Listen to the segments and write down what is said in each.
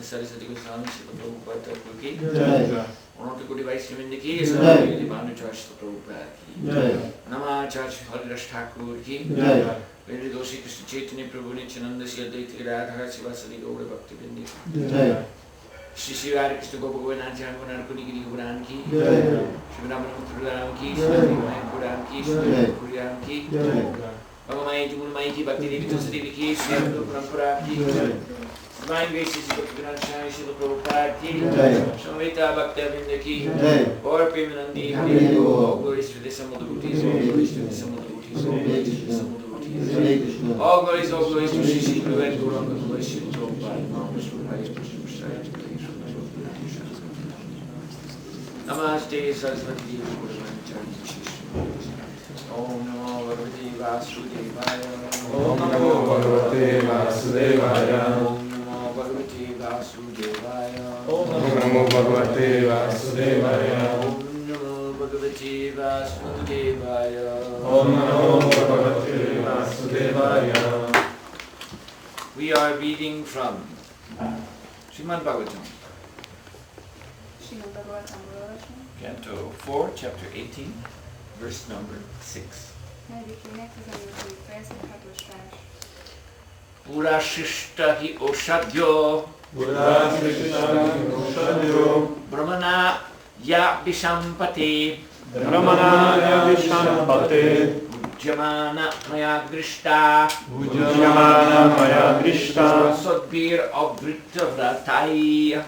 Saraswati Goswami, Srila Prabhupada ki jai. Honorable Guru Vaishnavindra ki jai. Divine Church Srila Prabhupada ki jai. Nama Church Haridas Thakur ki jai. Very Doshi Krishna Chaitanya Prabhu Nityananda Shri Advaita Gadadhar Sivasadi Gaura Bhaktivinoda ki jai. Shri Shri Radha Krishna Gopa Govardhan Charan Kuni Giri Govardhan ki jai. Shri Ramana Ram ki, Shri Mayanpur Ram ki, Shri Puri Ram ki jai. Bhagavai Jumul ki, Bhakti Devi Tulsi Devi ki, Shri Abdul Parampara ki jai. Divine Grace Sri Bhaktivinoda Srila Prabhupada ki jai. Samvita Bhaktivinoda ki jai. Gaur Premanandi Hari Bo. All glories to the Sammal devotees. All glories to the Sammal devotees. All glories to the Sammal devotees. All glories to Shri Shri Guru and Gauranga Guru Sri Prabhupada. Namaste Saraswati Devi. Om Namo Bhagavate Vasudevaya. Om Namo Bhagavate Vasudevaya. Om Namo Bhagavate Vasudevaya. Om Namo Bhagavate Vasudevaya. Om Namo Bhagavate Vasudevaya. Om Namo Bhagavate Vasudevaya. We are reading from Srimad Bhagavatam, Canto 4, Chapter 18, verse number 6. Pura Shishta hi Oshadyo Brahmana ya Vishampate Ujjamana maya drishta Asadbir avrita vratai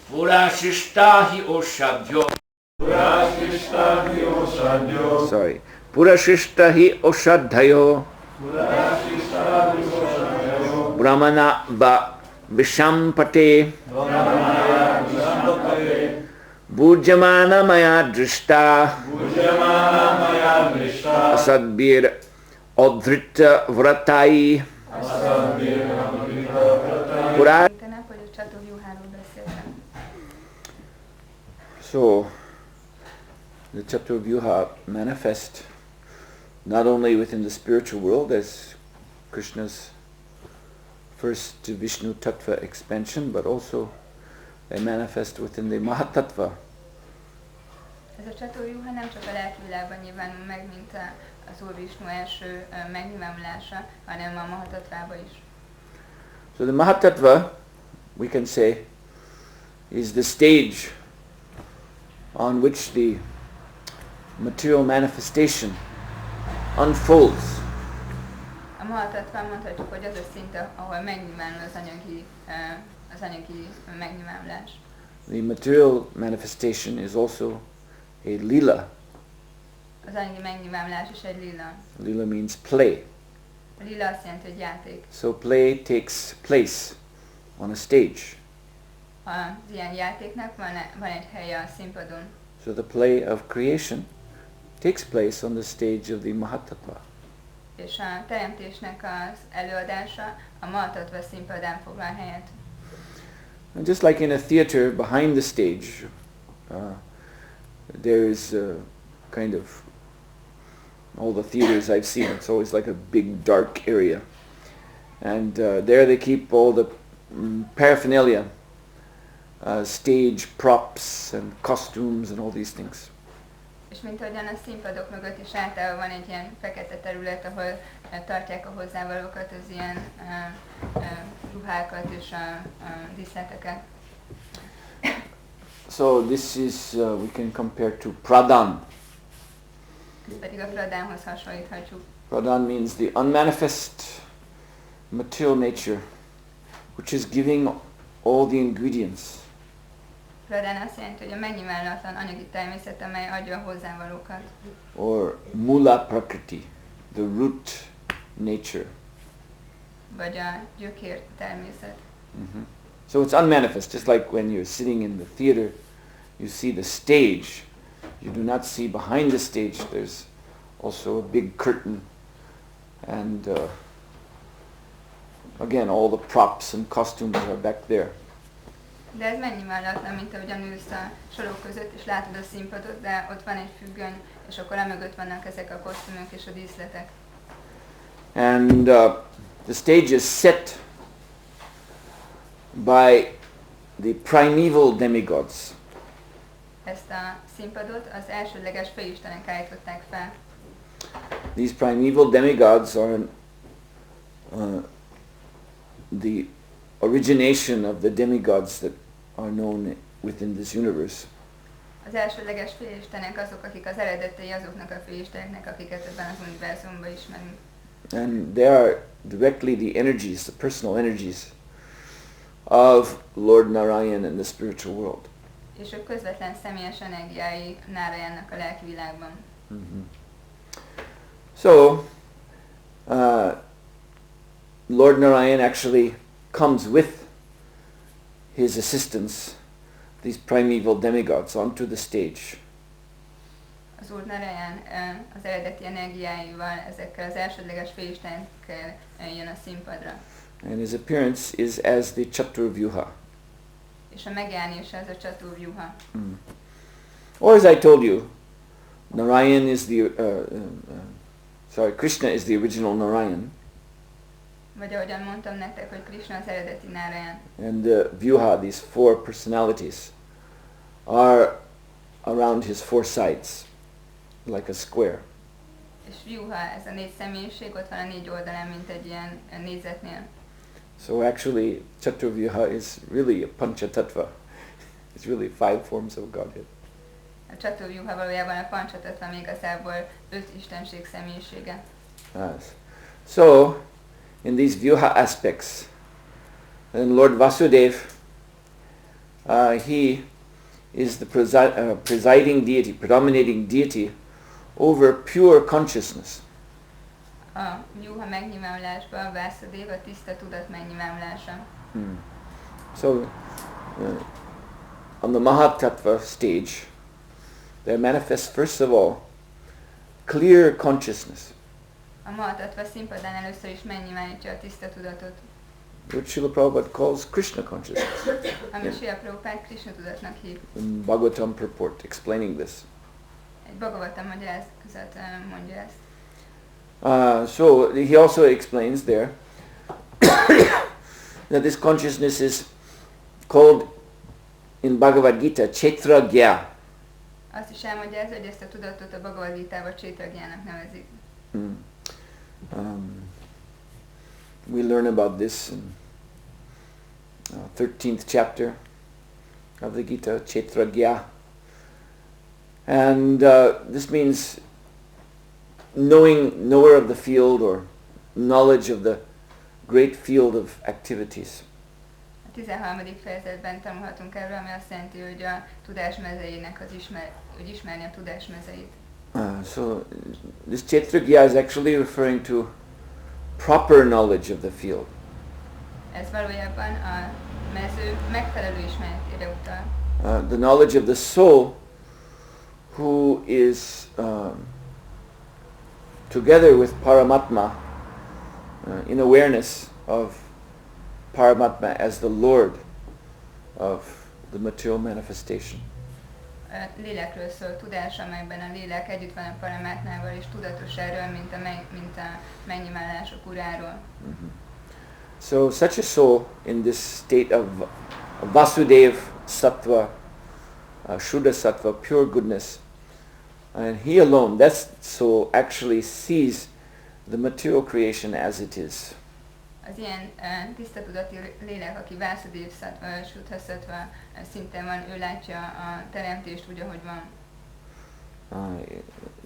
Pura Shishta hi Oshadyo. Sorry. Purashishta hi oshadhayo Brahmana ba vishampate Bhujamana maya drishta Asadbir adhrita vratai. So the catur-vyuha manifest not only within the spiritual world as Krishna's first Vishnu Tattva expansion, but also they manifest within the Mahatattva. Ez a catur-vyuha nem csak a lelki világban nyilvánul meg, mint az Úr Vishnu első megnyilvánulása, hanem a Mahatattvába is. So the Mahatattva, we can say, is the stage on which the material manifestation unfolds. A Mahatattva mondhatjuk, hogy az a szint, ahol megnyilvánul az anyagi megnyilvánulás. The material manifestation is also a lila. Az anyagi megnyilvánulás is egy lila. Lila means play. A lila azt jelenti, hogy játék. So play takes place on a stage. Az ilyen játéknak van egy helye a színpadon. So the play of creation takes place on the stage of the Mahatattva. És a teremtésnek az előadása a Mahatattva színpadán foglal helyet. And just like in a theater, behind the stage, there is a kind of all the theaters I've seen. It's always like a big dark area. And there they keep all the paraphernalia, stage props and costumes and all these things. És mint ahogyan a színpadok mögött is általában van egy ilyen fekete terület, ahol tartják a hozzávalókat, az ilyen ruhákat és a díszleteket. So this is, we can compare to pradhan. Ezt pedig a pradhanhoz hasonlíthatjuk. Pradhan means the unmanifest material nature, which is giving all the ingredients. Pradhan azt jelenti, hogy a megnyilvánulatlan anyagi természet, amely adja a hozzávalókat. Or mula prakriti, the root nature. Vagy a gyökér természet. Mm-hmm. So it's unmanifest, just like when you're sitting in the theater, you see the stage. You do not see behind the stage. There's also a big curtain, and again, all the props and costumes are back there. De ez megnyilvánulatlan, mint ahogyan ülsz a sorok között, és látod a színpadot, de ott van egy függöny, és akkor emögött vannak ezek a kosztümök és a díszletek. And the stage is set by the primeval demigods. Ezt a színpadot az elsődleges főistenek állították fel. These primeval demigods are the origination of the demigods that are known within this universe. Az elsődleges főistenek azok, akik az eredetei azoknak a főisteneknek, akiket ebben az univerzumban ismerünk. And they are directly the energies, the personal energies of Lord Narayan in the spiritual world. És ők közvetlen személyes energiái Narayannak a lelki világban. Mm-hmm. So, Lord Narayan actually comes with his assistants, these primeval demigods, onto the stage. Az Úr Narayan az eredeti energiáival, ezekkel az elsődleges főistenekkel jön a színpadra. And his appearance is as the catur-vyuha. És a megjelenése az a catur-vyuha. Mm. Or as I told you, Narayan is the, Krishna is the original Narayan. Vagy ahogyan mondtam nektek, hogy Krishna az eredeti Narayan. And the vyuha, these four personalities, are around his four sides, like a square. És vyuha, ez a négy személyiség, ott van a négy oldalán, mint egy ilyen négyzetnél. So actually, catur-vyuha is really a panchatattva. It's really five forms of Godhead. A catur-vyuha valójában a panchatattva még igazából 5 istenség személyisége. Yes. So, in these vyuha aspects, then Lord Vasudeva, he is the presiding deity, predominating deity over pure consciousness. A vyuha megnyilvánulásban Vasudeva a tiszta tudat megnyilvánulása. So, on the Mahatattva stage, there manifests first of all clear consciousness. A Mahatattva színpadán először is megnyilvánítja a tiszta tudatot. Which Srila Prabhupada calls Krishna consciousness. Ami Srila Prabhupada Krishna tudatnak hív. In Bhagavatam purport explaining this. Egy Bhagavatam magyarázat mondja ezt. So he also explains there that this consciousness is called in Bhagavad Gita catur-vyuha. Azt is elmondja ez, hogy ezt a tudatot a Bhagavad Gitában catur-vyuhának nevezik. We learn about this in 13th chapter of the Gita, catur-vyuha. And this means knower of the field, or knowledge of the great field of activities. A 13. fejezetben tanulhatunk erről, ami azt jelenti, hogy a tudás mezeinek hogy ismerni a tudás mezeit. So this catur-vyuha is actually referring to proper knowledge of the field. Ez valójában a mező megfelelő ismeretére utal. The knowledge of the soul who is together with Paramatma in awareness of Paramatma as the Lord of the material manifestation. lélekről szól tudás, amelyben a lélek együtt van a Paramátmával, és tudatos erről, mint a mennyimállások uráról. So such a soul in this state of Vasudev Sattva, Shuddha Sattva, pure goodness, and he alone, that soul actually sees the material creation as it is. Az ilyen tiszta tudati lélek, aki Vasudev Sattva, Shuddha Sattva szinten van, ő látja a teremtést úgy, ahogy van.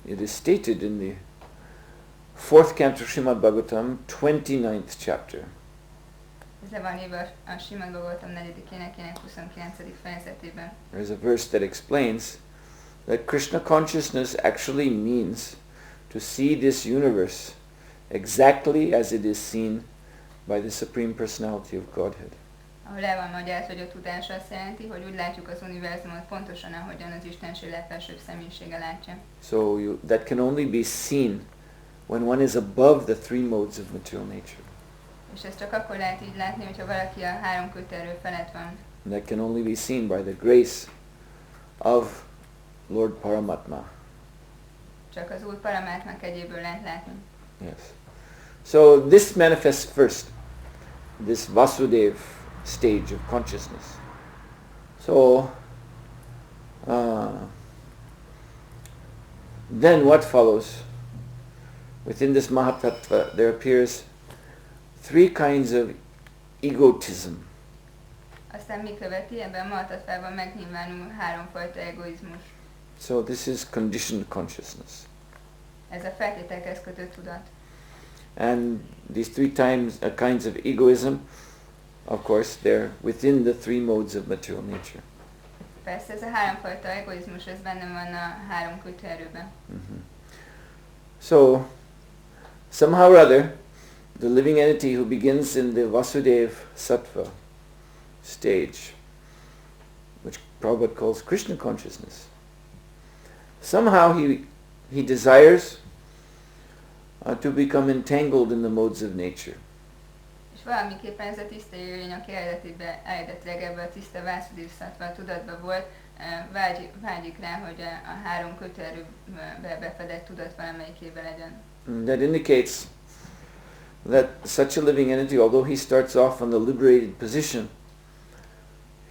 It is stated in the 4th canto Srimad Bhagavatam, 29th chapter. Ez le van írva a Srimad Bhagavatam 4. énekének 29. fejezetében. There's a verse that explains that Krishna consciousness actually means to see this universe exactly as it is seen by the Supreme Personality of Godhead. Ahol el van magyarázva, hogy a tudás azt jelenti, hogy úgy látjuk az univerzumot pontosan, ahogyan az Istenség legfelsőbb személyisége látja. So that can only be seen when one is above the three modes of material nature. És ezt csak akkor lehet így látni, hogyha valaki a három kötőerő felett van. And that can only be seen by the grace of Lord Paramatma. Csak az Úr Paramátma kegyéből lehet látni. Yes. So this manifests first, this Vasudev stage of consciousness. So then what follows? Within this Mahatattva there appears three kinds of egotism. Aztán mi követi? Ebben a Mahatattva-ban megnyilvánul háromfajta egoizmus. So this is conditioned consciousness. Ez a feltételekhez kötött tudat. And these kinds of egoism, of course, they're within the three modes of material nature. Persze ez a háromfajta egoizmus, ez benne van a három kötőerőben. So, somehow or other, the living entity who begins in the Vasudev Sattva stage, which Prabhupada calls Krishna consciousness, somehow he desires to become entangled in the modes of nature. És valamiképpen ez a tiszta élőlény, aki eredetileg ebben a tiszta Vasudev Sattva tudatban volt, vágyik rá, hogy a három kötőerőbe befedett tudat valamelyikével legyen. That indicates that such a living entity, although he starts off on the liberated position,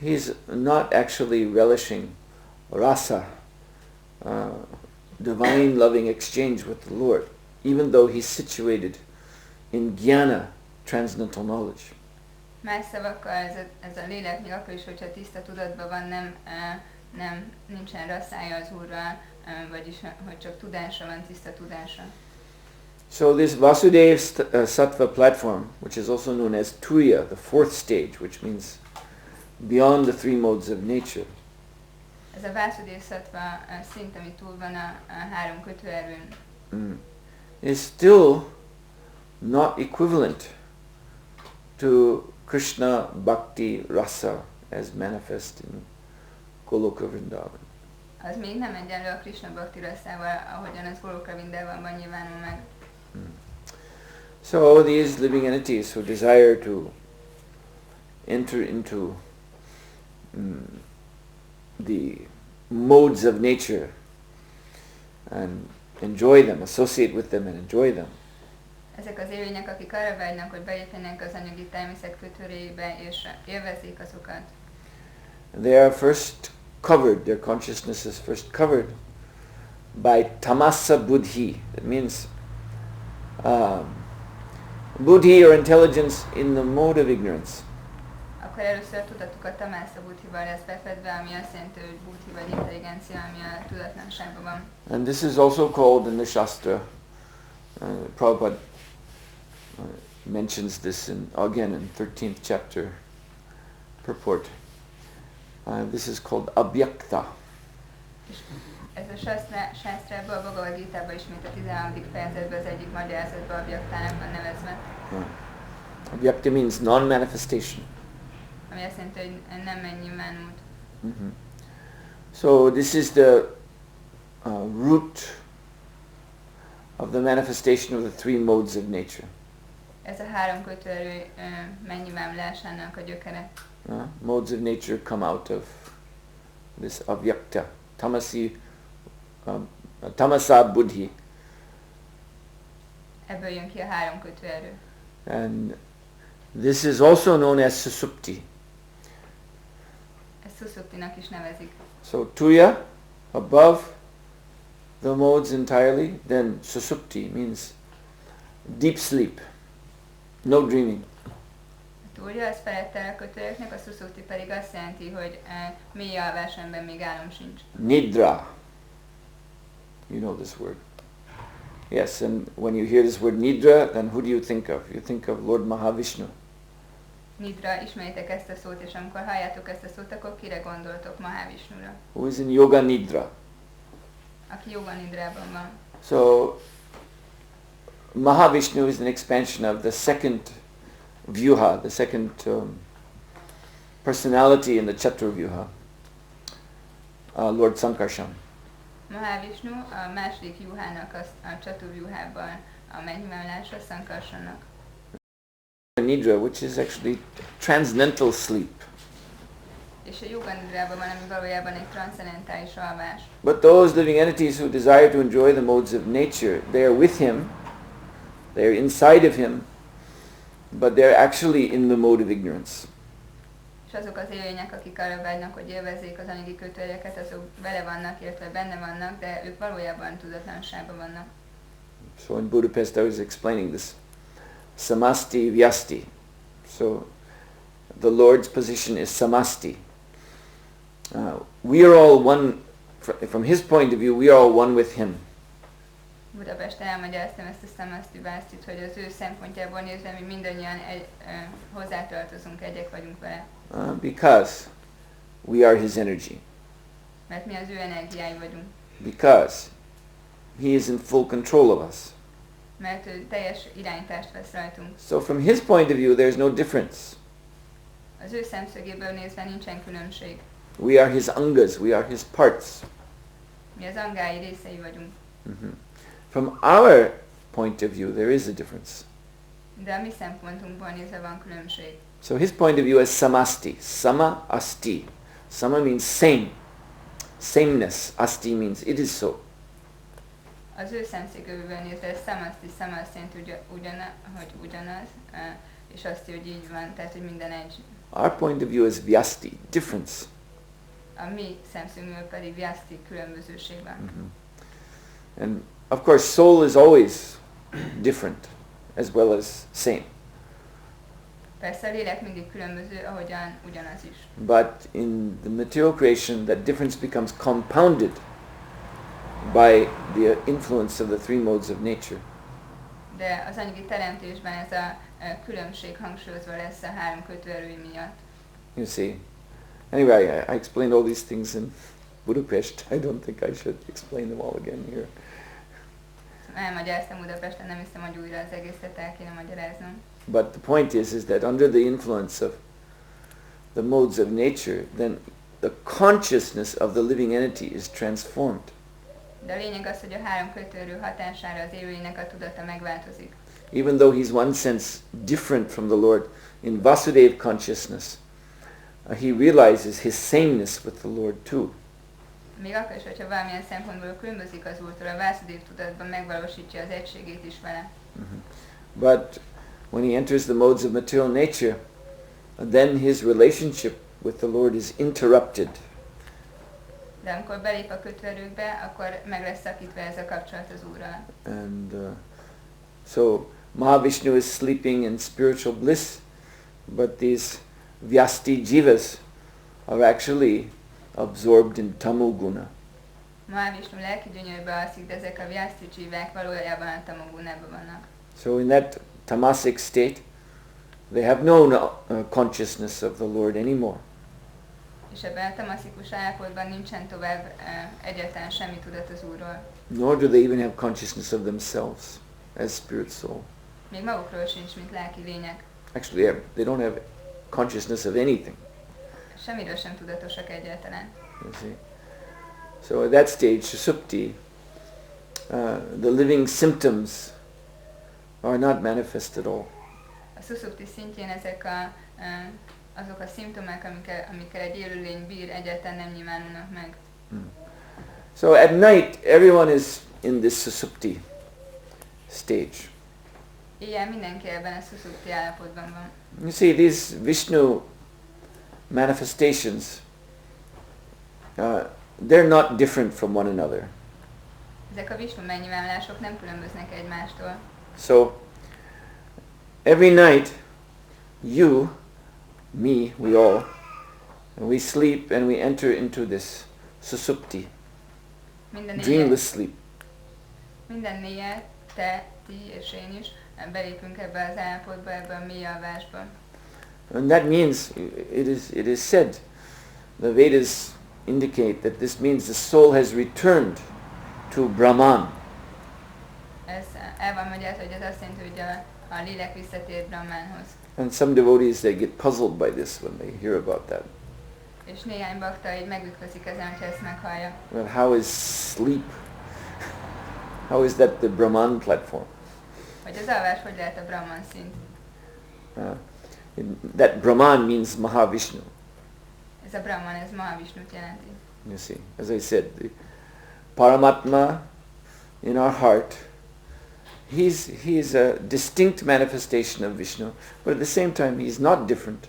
he's not actually relishing rasa, divine loving exchange with the Lord, even though he's situated in jnana, transcendental knowledge. Más szavakkal ez a lélek még akkor is, hogyha tiszta tudatban van, nincsen rasszája az Úrral, vagyis hogy csak tudása van, tiszta tudása. So this Vasudev Sattva platform, which is also known as Turiya, the fourth stage, which means beyond the three modes of nature. Ez a Vasudev Sattva szint, ami túl van a három kötőerőn. Is still not equivalent to Krishna Bhakti Rasa as manifest in Goloka Vrindavan. Az még nem egyenlő a Krishna Bhakti rasszával, ahogyan az Goloka Vrindavanban nyilvánul meg. So these living entities who desire to enter into the modes of nature and enjoy them, associate with them and enjoy them. Ezek az élőlények, akik arra vágynak, hogy belépjenek az anyagi természet kötőrébe és élvezzék azokat. They are first covered, their consciousness is first covered by tamasa buddhi. That means buddhi or intelligence in the mode of ignorance. Akkor először tudatukat tamasa buddhival lesz befedve, ami azt jelenti, hogy buddhi vagy intelligencia, ami a tudatlanságban van. And this is also called in the Shastra, Prabhupada mentions this again in 13th chapter purport. This is called abhyakta. Ez a sásztrában, a Bhagavad Gitában ismét a 13. fejezetben az egyik magyarázatban abhyaktának van nevezve. Abhyakta means non-manifestation. Ami azt jelenti, hogy nem megnyilvánult. So this is the root of the manifestation of the three modes of nature. Ez a három kötőerő megnyilvánulásának a gyökere. Modes of nature come out of this avyakta tamasa buddhi. Ebből jön ki a három kötőerő. And this is also known as susupti. Ezt Suszuptinak is nevezik. So tuya, above the modes entirely, then susupti means deep sleep, no dreaming. A túlja az felettel a kötőerőknek, a Suszupti pedig azt jelenti, hogy mély alvás, amiben még álom sincs. Nidra. You know this word. Yes, and when you hear this word nidra, then who do you think of? You think of Lord Mahavishnu. Nidra, ismeritek ezt a szót, és amikor halljátok ezt a szót, akkor kire gondoltok? Mahavishnura, Who is in yoga nidra. aki yoga nidrában van. So Mahavishnu is an expansion of the second vyuha, the second personality in the catur-vyuha, Lord Sankarshan. Mahavishnu a második juhának a catur-vyuhában a megnyilvánulása Sankarshannak. Nidra, which is actually transcendental sleep. És a yoga nidrában van, ami valójában egy transzendentális alvás. But those living entities who desire to enjoy the modes of nature, they are with him, they are inside of him, but they're actually in the mode of ignorance. És azok az élőlények, akik arra vágynak, hogy élvezzék az anyagi kötőerőket, azok vele vannak, illetve benne vannak, de ők valójában tudatlanságban vannak. So in Budapest I was explaining this. Samasti vyasti. So the Lord's position is samasti. We are all one, from his point of view, we are all one with him. Budapesten elmagyaráztam ezt a samasti vyastit, hogy az ő szempontjából nézve mi mindannyian hozzátartozunk, egyek vagyunk vele. Because we are his energy. Mert mi az ő energiái vagyunk. Because he is in full control of us. Mert ő teljes irányítást vesz rajtunk. So from his point of view, there's no difference. Az ő szemszögéből nézve nincsen különbség. We are his angas, we are his parts. Mi az angái részei vagyunk. Mm-hmm. From our point of view, there is a difference. De a mi szempontunkból nézve van különbség. So his point of view is samasti, sama asti. Sama means same, sameness. Asti means it is so. Az ő szemszögéből nézve samasti, sama azt jelenti, hogy ugyanaz, és azt, hogy így van, tehát hogy minden egy. Our point of view is vyasti, difference. A mi szemszögünkből pedig vyasti, különbözőség van. Mm-hmm. And of course soul is always different as well as same. Persze a lélek mindig különböző, ahogyan ugyanaz is. But in the material creation, that difference becomes compounded by the influence of the three modes of nature. De az anyagi teremtésben ez a különbség hangsúlyozva lesz a három kötőerő miatt. You see. Anyway, I explained all these things in Budapest. I don't think I should explain them all again here. Elmagyaráztam Budapesten, nem hiszem, hogy újra az egészet el kéne magyaráznom. But the point is that under the influence of the modes of nature, then the consciousness of the living entity is transformed. De a lényeg az, hogy a három kötőerő hatására az élőlénynek a tudata megváltozik. Even though he's one sense different from the Lord, in Vasudeva consciousness, he realizes his sameness with the Lord too. Még akkor is, hogyha valamilyen szempontból különbözik az Úrtól, a Vásudév tudatban megvalósítja az egységét is vele. Mm-hmm. But when he enters the modes of material nature, then his relationship with the Lord is interrupted. De amikor belép a kötőerőkbe, akkor meg lesz szakítva ez a kapcsolat az Úrral. And so Mahavishnu is sleeping in spiritual bliss, but these vyasti jivas are actually absorbed in tamoguna. Mahavishnu lelki gyönyörbe alszik, de ezek a vyasti jivák valójában a tamogunában vannak. So in that tamasic state, they have no consciousness of the Lord anymore. És ebben a tamaszikus állapotban nincsen tovább egyáltalán semmi tudat az Úrról. Nor do they even have consciousness of themselves as spirit soul. Még magukról sincs, mint lelki lények. Actually, they don't have consciousness of anything. Semmiről sem tudatosak egyáltalán. You see. So at that stage, Susupti, the living symptoms are not manifest at all. A Suszupti szintjén ezek azok a szimptomák, amikkel egy élőlény bír, egyáltalán nem nyilvánulnak meg. So at night, everyone is in this susupti stage. Éjjel mindenki ebben a szuszupti állapotban van. You see, these Vishnu manifestations, they're not different from one another. Ezek a Vishnu megnyilvánulások nem különböznek egymástól. So, every night, you, me, we all, we sleep and we enter into this susupti, dreamless sleep. Minden éjjel te, ti és én is belépünk ebbe az állapotba, ebbe a mély alvásba. And that means, it is said, the Vedas indicate that this means the soul has returned to Brahman. Ez el van magyarázva, hogy ez azt jelenti, hogy a lélek visszatér Brahmánhoz. And some devotees, they get puzzled by this when they hear about that. És néhány bakta így megütközik ezen, hogyha ezt meghallja. Well, how is sleep? How is that the Brahman platform? Hogy az alvás hogy lehet a Brahman szint? That Brahman means Mahavishnu. Ez a Brahman, ez Mahavishnut jelenti. You see, as I said, the Paramatma in our heart, he's a distinct manifestation of Vishnu, but at the same time he's not different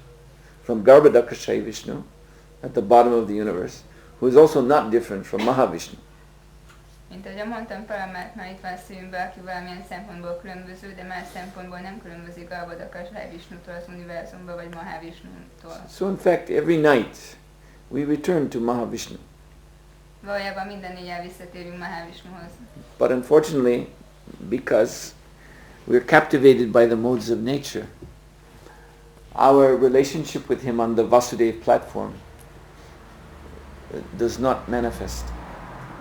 from Garbhodakashai Vishnu at the bottom of the universe, who is also not different from Mahavishnu. Mint ahogy mondtam, Paramatma itt van a szívünkben, aki valamilyen szempontból különböző, de más szempontból nem különbözik Garbhodakashai Vishnutól az univerzumban, vagy Mahavishnutól. So in fact, every night we return to Mahavishnu. Valójában minden éjjel visszatérünk Mahavishnuhoz. But unfortunately, because we're captivated by the modes of nature, our relationship with him on the Vasudeva platform does not manifest.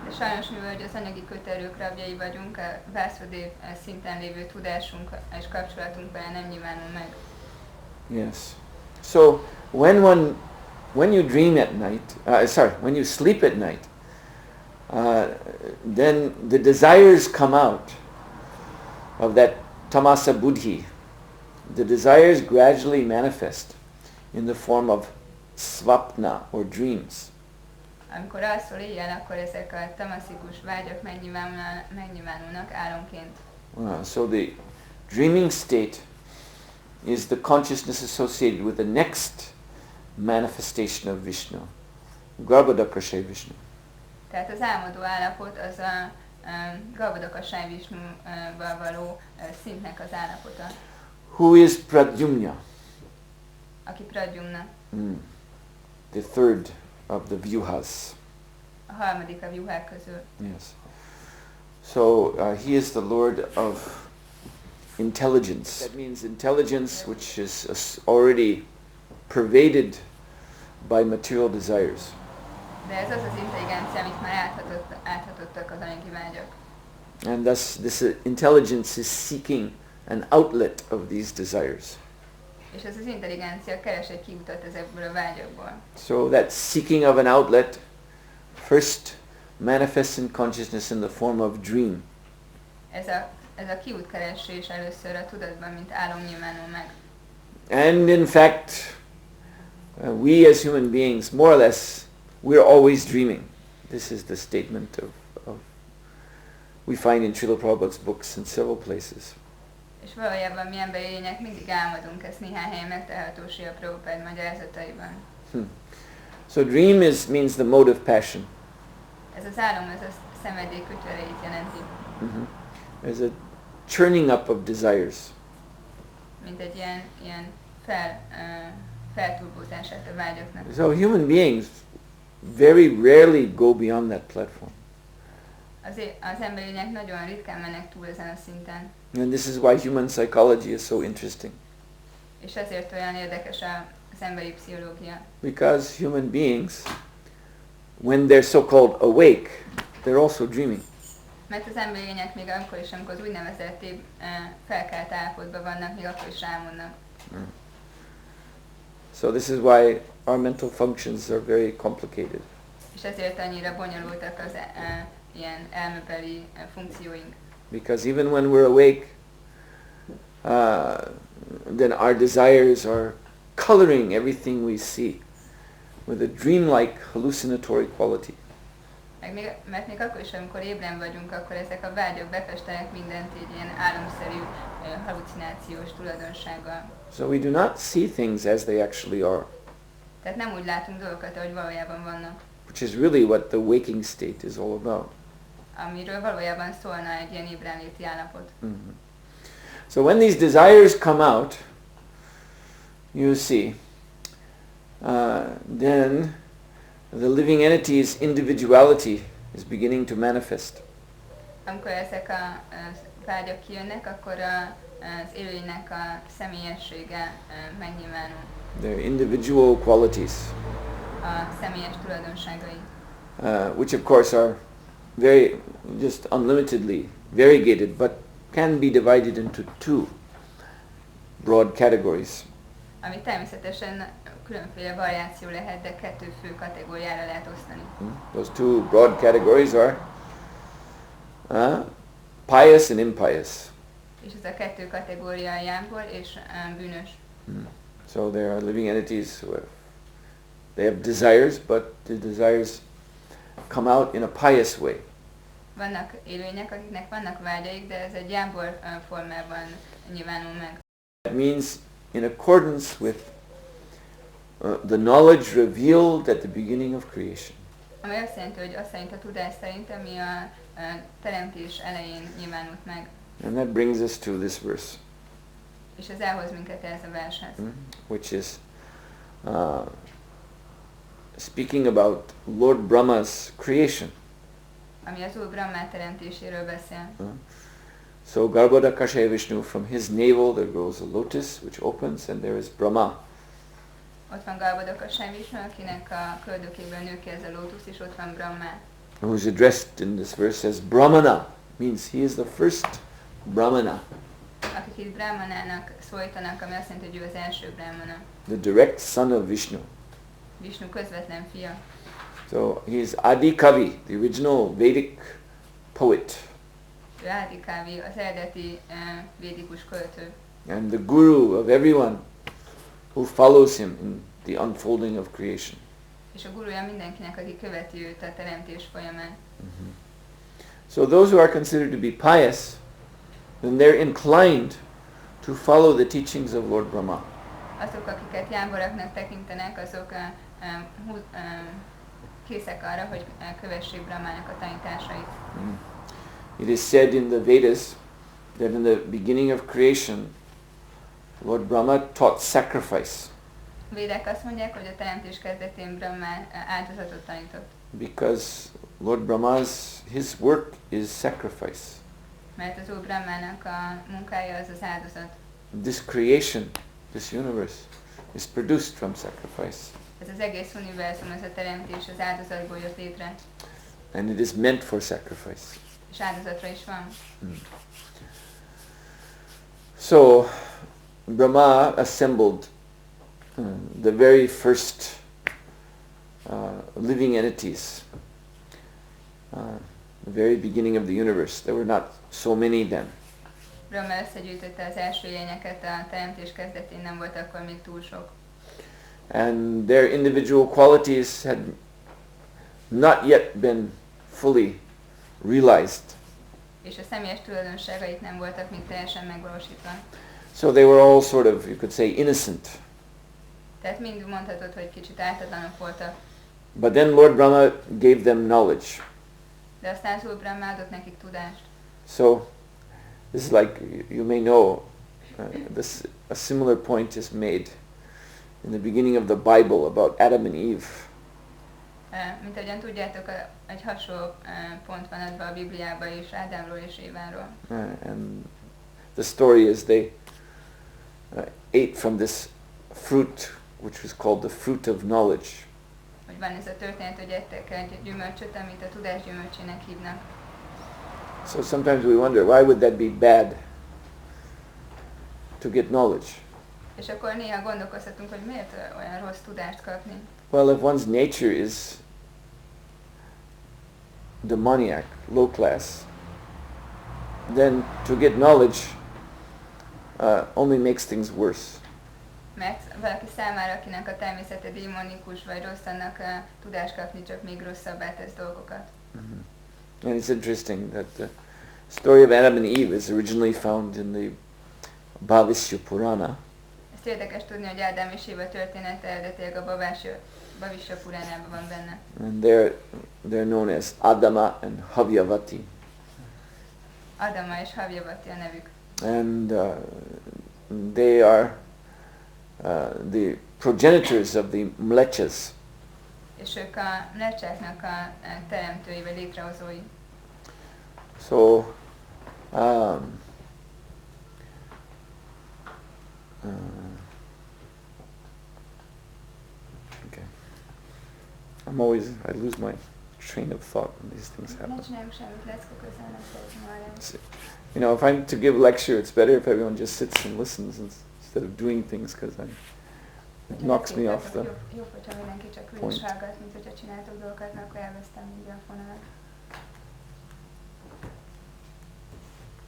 De sajnos, mivel hogy az anyagi kötelők rabjai vagyunk, a Vasudev szinten lévő tudásunk és kapcsolatunk vele nem nyilvánul meg. Yes. So when you dream at night, when you sleep at night, then the desires come out of that tamasa buddhi. The desires gradually manifest in the form of svapna or dreams. Amikor alszol éjjel, akkor ezek a tamaszikus vágyak megnyilvánulnak álomként. So the dreaming state is the consciousness associated with the next manifestation of Vishnu, Garbhodakashai Vishnu. Tehát az álmodó állapot az a Garbhodakashai Vishnuval való szintnek az állapota. Who is Pradyumna? Aki Pradyumna. The third of the vyuhas. A harmadik a vyuhák közül. Yes. So he is the Lord of intelligence. That means intelligence which is already pervaded by material desires. De ez az az intelligencia, amit már áthatottak az anyagi vágyak. And thus this intelligence is seeking an outlet of these desires. És ez az intelligencia keres egy kiutat ezekből a vágyakból. So that seeking of an outlet first manifests in consciousness in the form of dream. Ez a kiútkeresés először a tudatban, mint álom nyilvánul meg. And in fact, we as human beings, more or less, we're always dreaming. This is the statement of we find in Srila Prabhupada's books in several places. És valójában mi emberi lények mindig álmodunk, ezt néhány helyen megtalálható Srila Prabhupád magyarázataiban. So dream means the mode of passion. Ez az álom, ez a szenvedély kötőerejét jelenti. There's a churning up of desires. Mint egy ilyen felturbózását a vágyaknak. So human beings very rarely go beyond that platform. Az emberi lények nagyon ritkán mennek túl ezen a szinten. And this is why human psychology is so interesting. És ezért olyan érdekes az emberi pszichológia. Because human beings, when they're so-called awake, they're also dreaming. Mert az emberi lények még akkor is, amikor az úgynevezett felkelt állapotban vannak, még akkor is álmodnak. So this is why our mental functions are very complicated. És ezért annyira bonyolultak az ilyen elmebeli funkcióink. Because even when we're awake, then our desires are coloring everything we see with a dreamlike hallucinatory quality. Mert még akkor is, amikor ébren vagyunk, akkor ezek a vágyak befestenek mindent így ilyen álomszerű halucinációs tulajdonsággal. So we do not see things as they actually are, Tehát nem úgy látunk dolgokat, ahogy valójában vannak. which is really what the waking state is all about. Amiről valójában szólna egy ilyen ébrenléti állapot. Mm-hmm. So when these desires come out, you see, then the living entity's individuality is beginning to manifest. Amikor ezek a vágyak kijönnek, akkor az élőlénynek a személyessége megnyilvánul. Their individual qualities, A személyes tulajdonságai. which of course are very, just unlimitedly variegated, but can be divided into two broad categories. Ami természetesen különféle variáció lehet, de kettő fő kategóriára lehet osztani. Those two broad categories are pious and impious. És ez a kettő kategória a jámbor és bűnös. So there are living entities who they have desires, but the desires come out in a pious way. Vannak élőlények, akiknek vannak vágyaik, de ez egy jámbor formában nyilvánul meg. That means in accordance with the knowledge revealed at the beginning of creation. Ami azt jelenti, hogy azt szerint a tudás szerint, ami a teremtés elején nyilvánult meg. And that brings us to this verse. És ez elhoz minket ehhez a vershez. Which is speaking about Lord Brahma's creation. Ami az Úr Brahmá teremtéséről beszél. So Garbhodakashaya Vishnu, from his navel there grows a lotus which opens, and there is Brahma. Ott van Garbhodakashaya Vishnu, akinek a köldökéből nő ki ez a lótusz, és ott van Brahma. Who is addressed in this verse as Brahmana, means he is the first Brahmana. Akik itt Brahmanának szólítanak, ami azt jelenti, hogy ő az első Brahmana. The direct son of Vishnu. Vishnu közvetlen fia. So he is Adi Kavi, the original Vedic poet. Ő Adi Kavi, az eredeti védikus költő. And the guru of everyone who follows him in the unfolding of creation. És a guruja mindenkinek, aki követi őt a teremtés folyamán. So those who are considered to be pious, then they're inclined to follow the teachings of Lord Brahma. Azok, akiket jámboraknak tekintenek, azok készek arra, hogy kövessék Brahmának a tanításait. It is said in the Vedas that in the beginning of creation, Lord Brahma taught sacrifice. A védek azt mondják, hogy a teremtés kezdetén Brahma áldozatot tanított. Because Lord his work is sacrifice. Mert az Úr Brahmának a munkája az az áldozat. This creation, this universe, is produced from sacrifice. Ez az egész univerzum, ez a teremtés az áldozatból jött létre. And it is meant for sacrifice. És áldozatra is van. So, Brahma assembled the very first living entities, the very beginning of the universe. There were not so many then. Brahma összegyűjtötte az első lényeket, a teremtés kezdetén nem volt akkor még túl sok. And their individual qualities had not yet been fully realized. És a személyes tulajdonságaik nem voltak még teljesen megvalósítva. So they were all sort of, you could say, innocent. Tehát mind mondhatod, hogy kicsit ártatlanok voltak. But then Lord Brahma gave them knowledge. De aztán az Úr Brahma adott nekik tudást. So this is like, you may know, a similar point is made in the beginning of the Bible about Adam and Eve. Mint ahogyan tudjátok, egy hasonló pont van adva a Bibliába is, Ádámról és Éváról. And the story is they ate from this fruit, which was called the fruit of knowledge. Hogy van ez a történet, hogy ettek egy gyümölcsöt, amit a tudás gyümölcsének hívnak. So sometimes we wonder, why would that be bad to get knowledge? És akkor néha gondolkozhatunk, hogy miért olyan rossz tudást kapni. Well, if one's nature is demoniac, low class, then to get knowledge only makes things worse. Mert valaki számára, akinek a természete démonikus vagy rossz, annak tudást kapni csak még rosszabbá tesz dolgokat. And it's interesting that the story of Adam and Eve is originally found in the Bhavishya Purana. Ezt érdekes tudni, hogy Ádám és Éva története eredetileg a Bhavishya Puránában van benne. And they're known as Adama and Havyavati. Adama és Havyavati a nevük. And they are the progenitors of the mlechas. És ők a mlecsáknak a teremtői vagy létrehozói. So, okay. I lose my train of thought when these things happen. You know, if I'm to give a lecture, it's better if everyone just sits and listens instead of doing things, because it knocks me off the point.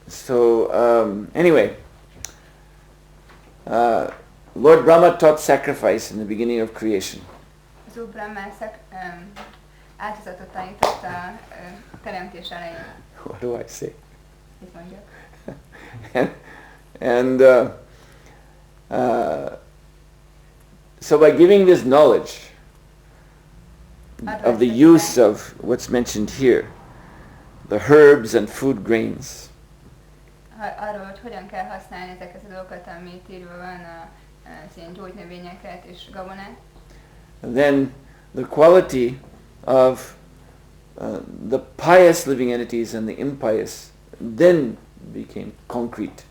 So, anyway, Lord Brahma taught sacrifice in the beginning of creation. Az Úr Brahma áldozatot tanított a teremtés elején. What do I say? Mit mondjak? and so by giving this knowledge of the use of what's mentioned here, the herbs and food grains, arról, hogy hogyan kell használni ezeket a dolgokat, amit írva van, az ilyen gyógynövényeket és gabonát. and then the quality of the pious living entities and the impious then became concrete.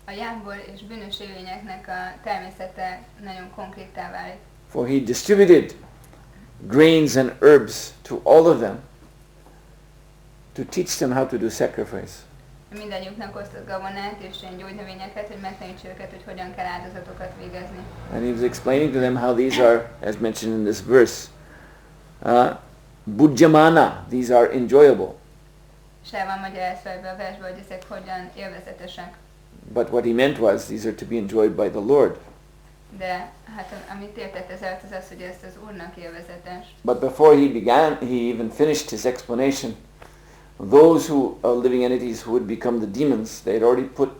A jámbor és bűnös élőlényeknek a természete nagyon konkréttá válik. For he distributed grains and herbs to all of them to teach them how to do sacrifice. Mindannyiuknak osztott gabonát és ilyen gyógynövényeket, hogy megtanítsa őket, hogy hogyan kell áldozatokat végezni. And he was explaining to them how these are, as mentioned in this verse, bujjamana, these are enjoyable. És el van magyarázva ebbe a versbe, hogy ezek hogyan élvezetesek. But what he meant was, these are to be enjoyed by the Lord. De hát amit értett ez alatt, az az, hogy ezt az Úrnak élvezetes. But before he even finished his explanation, those who are living entities who would become the demons, they had already put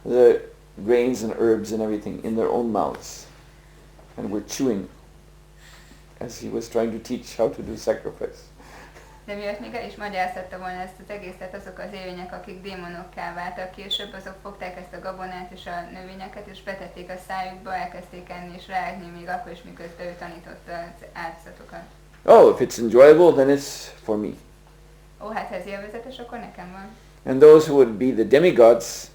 the grains and herbs and everything in their own mouths and were chewing as he was trying to teach how to do sacrifice. De miatt még el is magyaráztatta volna ezt az egészet, azok az élőlények, akik démonokká váltak később, azok fogták ezt a gabonát és a növényeket, és betették a szájukba, elkezdték enni és rágni még akkor is, miközben ő tanította az áldozatokat. Oh, if it's enjoyable, then it's for me. Ó, hát ha ez élvezetes, akkor nekem van. And those who would be the demigods,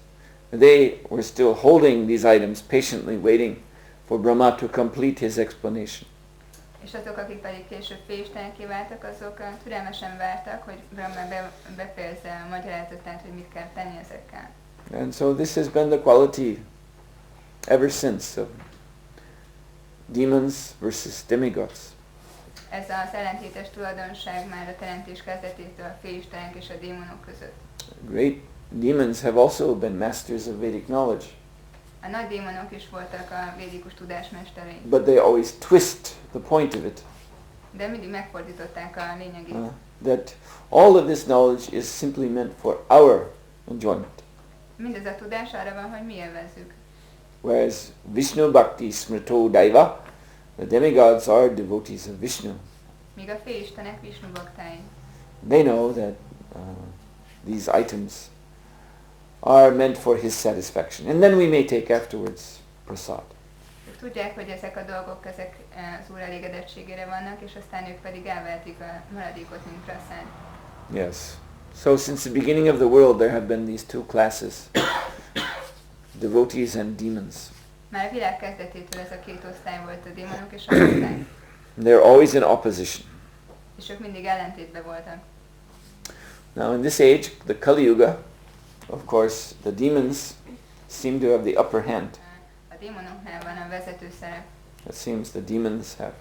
they were still holding these items, patiently waiting for Brahma to complete his explanation. És azok, akik pedig később félistenek kiváltak, azok türelmesen vártak, hogy Brahma befejezze a magyarázatát, hogy mit kell tenni ezekkel. And so this has been the quality ever since of demons versus demigods. Ez az ellentétes tulajdonság már a teremtés kezdetétől a félistenek és a démonok között. Great demons have also been masters of Vedic knowledge. A nagy démonok is voltak a védikus tudásmesterei. But they always twist the point of it. De mindig megfordították a lényegét. That all of this knowledge is simply meant for our enjoyment. Mindez a tudás arra van, hogy mi élvezzük. Whereas Vishnu Bhakti Smrito Daiva, the demigods are devotees of Vishnu. Míg a félistenek Vishnu baktái. They know that these items are meant for his satisfaction. And then we may take afterwards prasad. Ők tudják, hogy ezek a dolgok ezek az Úr elégedettségére vannak, és aztán ők pedig elvehetik a maradékot, mint prasad. Yes. So since the beginning of the world there have been these two classes, devotees and demons. Már a világ kezdetétől ez a két osztály volt, a démonok és a osztály. They're always in opposition. És ők mindig ellentétben voltak. Now in this age, the Kali Yuga, of course, the demons seem to have the upper hand. A démonoknál van a vezető szerep. It seems the demons have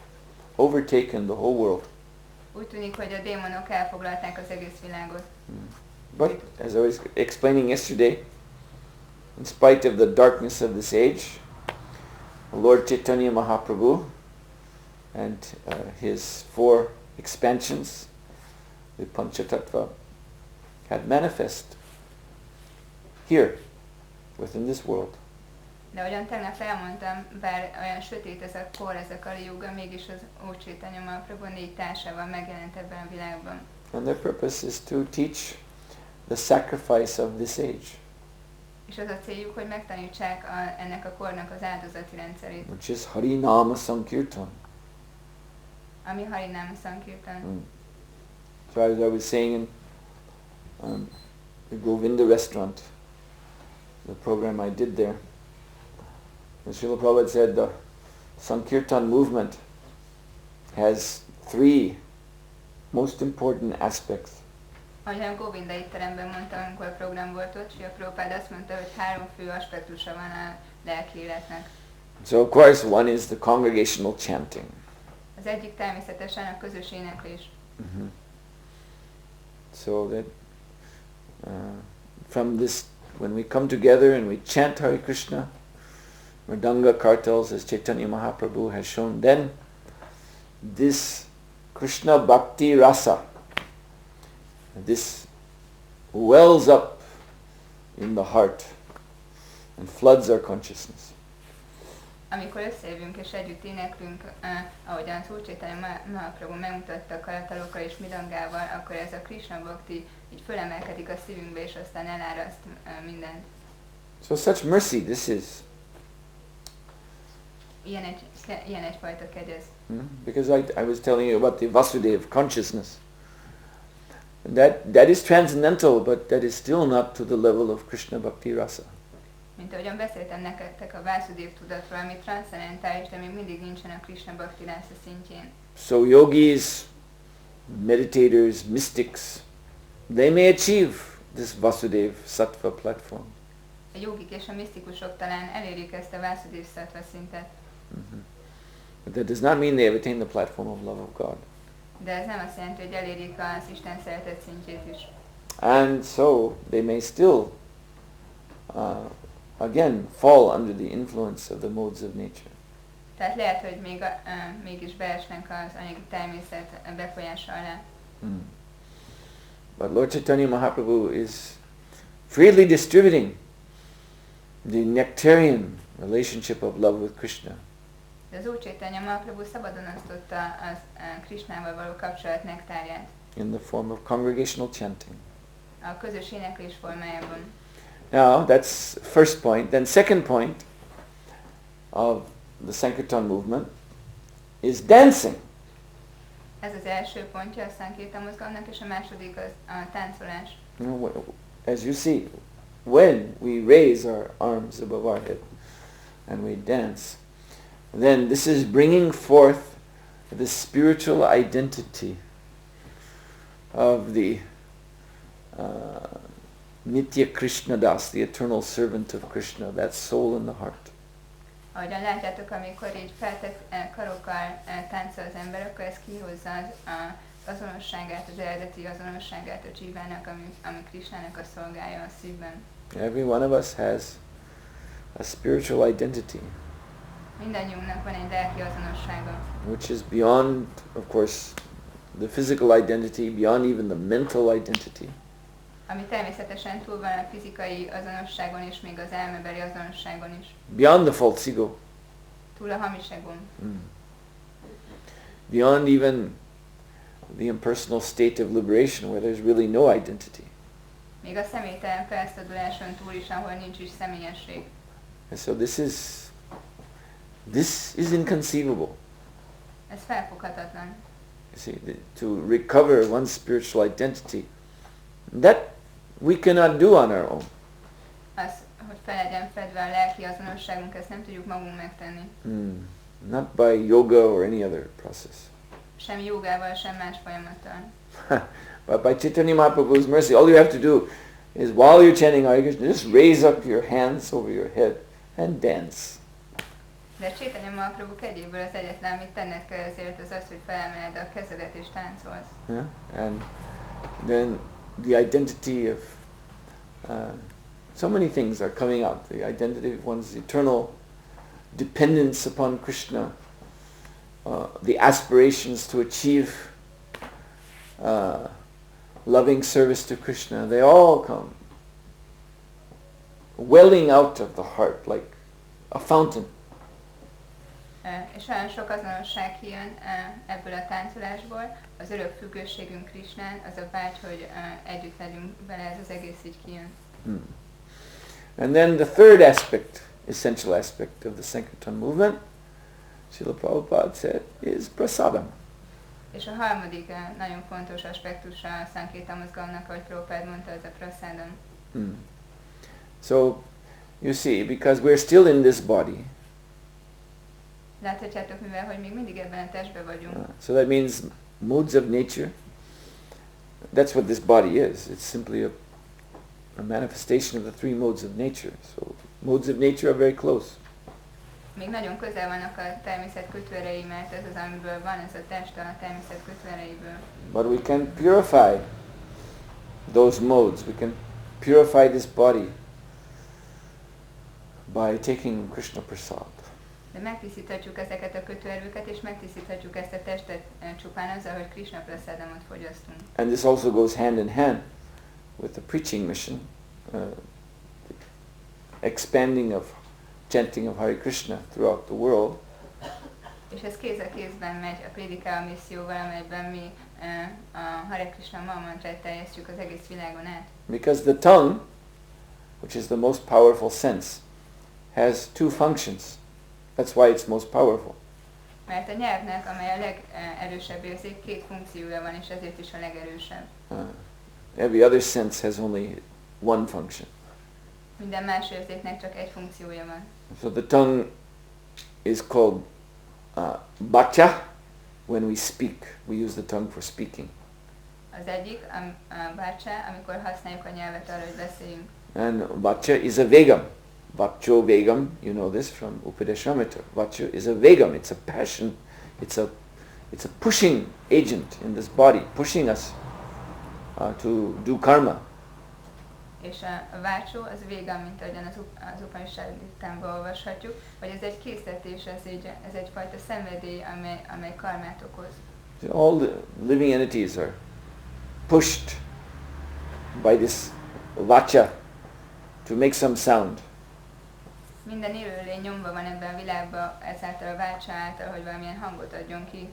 overtaken the whole world. Úgy tűnik, hogy a démonok elfoglalták az egész világot. But as I was explaining yesterday, in spite of the darkness of this age, Lord Chaitanya Mahaprabhu and his 4 expansions the Panchatattva had manifest here, within this world. De ahogyan tegnap elmondtam, bár olyan sötét ez a kor, ez a Kali Yuga, mégis az Úr Chaitanya Mahaprabhu 4 társával megjelent ebben a világban. And their purpose is to teach the sacrifice of this age, És az a céljuk, hogy megtanítsák ennek a kornak az áldozati rendszerét, which is Harinama Sankirtan. ami Harinama Sankirtan. So as I was saying in the Govinda restaurant, the program I did there, and Srila Prabhupada said the Sankirtan movement has 3 most important aspects. Ahogyan Govinda étteremben mondta, amikor a program volt ott, Srila Prabhupada azt mondta, hogy 3 fő aspektusa van a lelki életnek. So of course one is the congregational chanting. Az egyik természetesen a közös éneklés. So that from this, when we come together and we chant Hare Krishna, Mridanga kartals, as Chaitanya Mahaprabhu has shown, then this Krishna Bhakti Rasa, this wells up in the heart and floods our consciousness. Amikor összejövünk és együtt éneklünk, ahogyan az Úr Chaitanya Mahaprabhu megmutatta karatalokkal és midangával, akkor ez a Krishna Bhakti így fölemelkedik a szívünkbe, és aztán eláraszt mindent. So such mercy this is. Ilyen egyfajta kegyez. Because I was telling you about the Vasudeva consciousness. That is transcendental, but that is still not to the level of Krishna Bhakti Rasa. Mint ahogyan beszéltem nektek a Vasudev tudatról, ami transzcendentális, de még mindig nincsen a Krishna Bhakti Rasa szintjén. So yogis, meditators, mystics, they may achieve this Vasudev Sattva platform. A jogik és a misztikusok talán elérik ezt a Vasudev Sattva szintet. But that does not mean they have attained the platform of love of God. De ez nem azt jelenti, hogy elérik az Isten szeretet szintjét is. And so they may still again fall under the influence of the modes of nature. Tehát lehet, hogy mégis beesnek az anyagi természet befolyása alá. But Lord Chaitanya Mahaprabhu is freely distributing the nectarian relationship of love with Krishna. De az Úr Chaitanya Mahaprabhu szabadon osztotta az Krishnával való kapcsolat nektárját. In the form of congregational chanting. A közös éneklés formájában. Now that's first point. Then second point of the Sankirtan movement is dancing. Ez az első pontja a Sankirtan mozgalomnak, és a második az a táncolás. As you see, when we raise our arms above our head and we dance, then this is bringing forth the spiritual identity of the Nitya Krishna Das, the eternal servant of Krishna, that soul in the heart. Ahogyan látjátok, amikor így feltett karokkal táncol az ember, akkor ez kihozza az azonosságát, az eredeti azonosságát a Jivának, ami Krishnának a szolgája a szívben. Every one of us has a spiritual identity. Mindannyiunknak van egy lelki azonossága. Which is beyond, of course, the physical identity, beyond even the mental identity. Ami természetesen túl van a fizikai azonosságon és még az elmebeli azonosságon is. Beyond the false ego. Túl a hamis egón. Beyond even the impersonal state of liberation where there's really no identity. Még a személytelen felszaduláson túl is, ahol nincs is személyesség. And so this is inconceivable. Ez felfoghatatlan. You see, to recover one's spiritual identity, that we cannot do on our own. Az, hogy fel legyen fedve a lelki azonosságunk, ezt nem tudjuk magunk megtenni. Not by yoga or any other process. Sem jogával, sem más folyamattal. But by Chaitanya Mahaprabhu's mercy, all you have to do is while you're chanting Hare Krishna, just raise up your hands over your head and dance. De Chaitanya Mahaprabhu kegyéből az egyetlen, amit tenned kell ezért, az az, hogy felemeled a kezedet és táncolsz. Yeah? And then the identity of so many things are coming out. The identity of one's eternal dependence upon Krishna, the aspirations to achieve loving service to Krishna, they all come welling out of the heart like a fountain. És olyan sok azonosság kijön ebből a táncolásból, az örök függőségünk Krisnán, az a vágy, hogy együtt legyünk vele, ez az egész így kijön. And then the third aspect, essential aspect of the Sankirtan movement, Srila Prabhupada said, is prasadam. És a harmadik nagyon fontos aspektusa a Sankirtan mozgalomnak, ahogy Prabhupada mondta, az a prasadam. So, you see, because we're still in this body, Láthatjátok, mivel, hogy még mindig ebben a testben vagyunk. So that means modes of nature, that's what this body is. It's simply a manifestation of the three modes of nature. So modes of nature are very close. Még nagyon közel vannak a természet kötőerei, mert ez az, amiből van ez a test a természet kötőereiből. But we can purify those modes. We can purify this body by taking Krishna Prasad. De megtisztíthatjuk ezeket a kötőerőket, és megtisztíthatjuk ezt a testet csupán azzal, hogy Krishna prasadamot fogyasztunk. And this also goes hand in hand with the preaching mission, expanding of chanting of Hare Krishna throughout the world. És ez kéz a kézben megy a prédikáló misszióval, amelyben mi a Hare Krishna mantrát terjesztjük az egész világon át. Because the tongue, which is the most powerful sense, has two functions. That's why it's most powerful. Mert a nyelvnek, amely a legerősebb érzék, két funkciója van, és ezért is a legerősebb. Every other sense has only one function. Minden más érzéknek csak egy funkciója van. So the tongue is called vacha. When we speak, we use the tongue for speaking. Az egyik, a vacha, amikor használjuk a nyelvet arra, hogy beszéljünk. And vacha is a vegam. Vacho vegam, you know this from Upadeshamrita. Vacha is a vegam, it's a passion, it's a pushing agent in this body, pushing us to do karma. És a vácsó, az vegam, mint ahogyan az Upanishadokban olvashatjuk, hogy ez egy késztetés, ez egyfajta szenvedély, amely karmát okoz. So all the living entities are pushed by this vacha to make some sound. Minden élőlény nyomva van ebben a világban ezáltal a vácsa által, hogy valamilyen hangot adjon ki.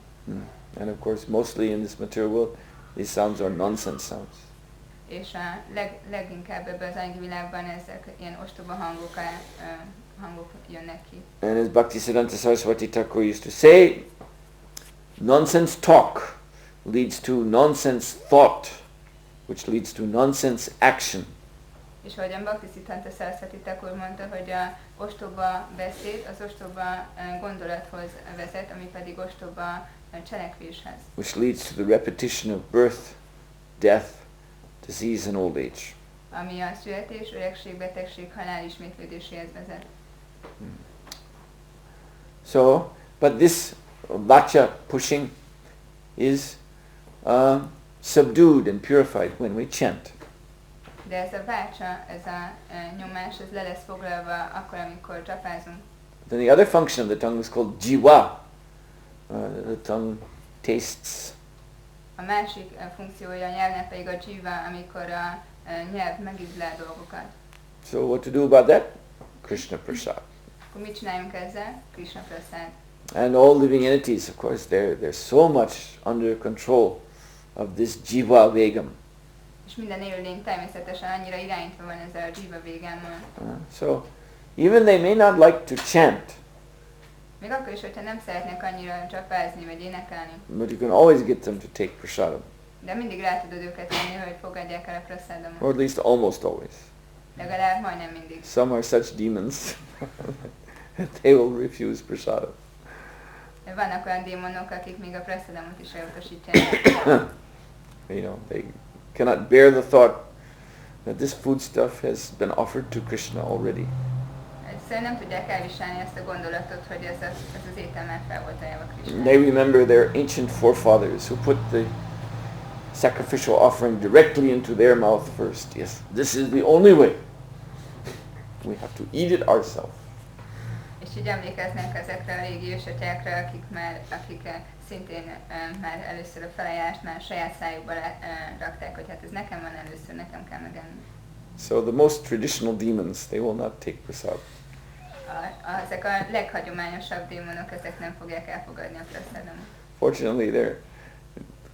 And of course, mostly in this material world, these sounds are nonsense sounds. És a leginkább ebben az anyagi világban ezek ilyen ostoba hangok jönnek ki. And as Bhaktisiddhanta Saraswati Thakur used to say, nonsense talk leads to nonsense thought, which leads to nonsense action. És ahogyan Bhaktisiddhanta Saraswati Thakur mondta, hogy a ostoba beszéd az ostoba gondolathoz vezet, ami pedig ostoba cselekvéshez. Which leads to the repetition of birth, death, disease and old age. Ami a születés, öregség, betegség, halál ismétlődéséhez vezet. So, but this vacha pushing is subdued and purified when we chant. De ez a vácsa, ez a nyomás, ez le lesz foglalva akkor, amikor csapázunk. Then the other function of the tongue is called jiva. The tongue tastes. A másik funkciója a nyelvnek pedig a jiva, amikor a nyelv megízlel dolgokat. So what to do about that? Krishna Prasad. Akkor mit csináljunk ezzel? Krishna Prasad. And all living entities, of course, they're so much under control of this jiva vegam. És minden élőlény természetesen annyira irányítva van ezzel a jiva végámmal. So even they may not like to chant, Még akkor is, hogyha nem szeretnek annyira csapázni vagy énekelni. but you can always get them to take prasadam, De mindig rá tudod őket venni, hogy fogadják el a prasadamot. or at least almost always. Legalább majdnem mindig. Some are such demons that they will refuse prasadam. De vannak olyan démonok, akik még a prasadamot is elutasítják. You know, they cannot bear the thought that this foodstuff has been offered to Krishna already. Egyszerűen nem tudják elviselni ezt a gondolatot, hogy ez az étel már fel volt ajánlva Krishnának. They remember their ancient forefathers who put the sacrificial offering directly into their mouth first. Yes, this is the only way. We have to eat it ourselves. És így emlékeznek ezekre a régi ősatyákra, akik szintén már először a felejárást már saját szájukba rakták, hogy hát ez nekem van először, nekem kell megenni. So the most traditional demons, they will not take prasad. Ezek a leghagyományosabb démonok, ezek nem fogják elfogadni a prasadamot. Fortunately,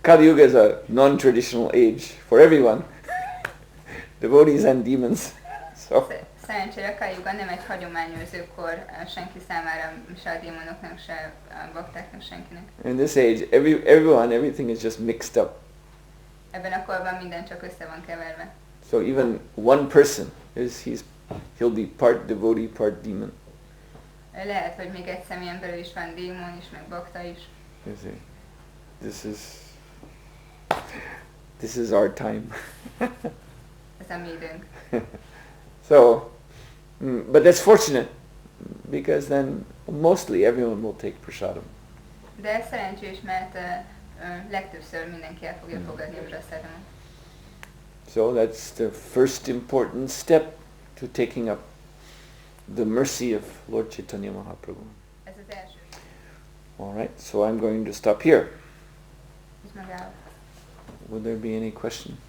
Kali Yuga is a non-traditional age for everyone, devotees and demons. So Szerencsére a Kali Yuga nem egy hagyományőrző kor senki számára, se a démonoknak, se a baktáknak, senkinek. in this age, everything is just mixed up. Ebben a korban minden csak össze van keverve. So even one person he'll be part devotee, part demon. Lehet, hogy még egy személyen belül is van démon is, meg bakta is. You see, this is our time. Ez a mi időnk. So, but that's fortunate, because then mostly everyone will take prasadam. De ez szerencsés, mert legtöbbször mindenki el fogja fogadni a prasadamot. So that's the first important step to taking up the mercy of Lord Chaitanya Mahaprabhu. Ez az első. All right, so I'm going to stop here. És megállok. Would there be any question?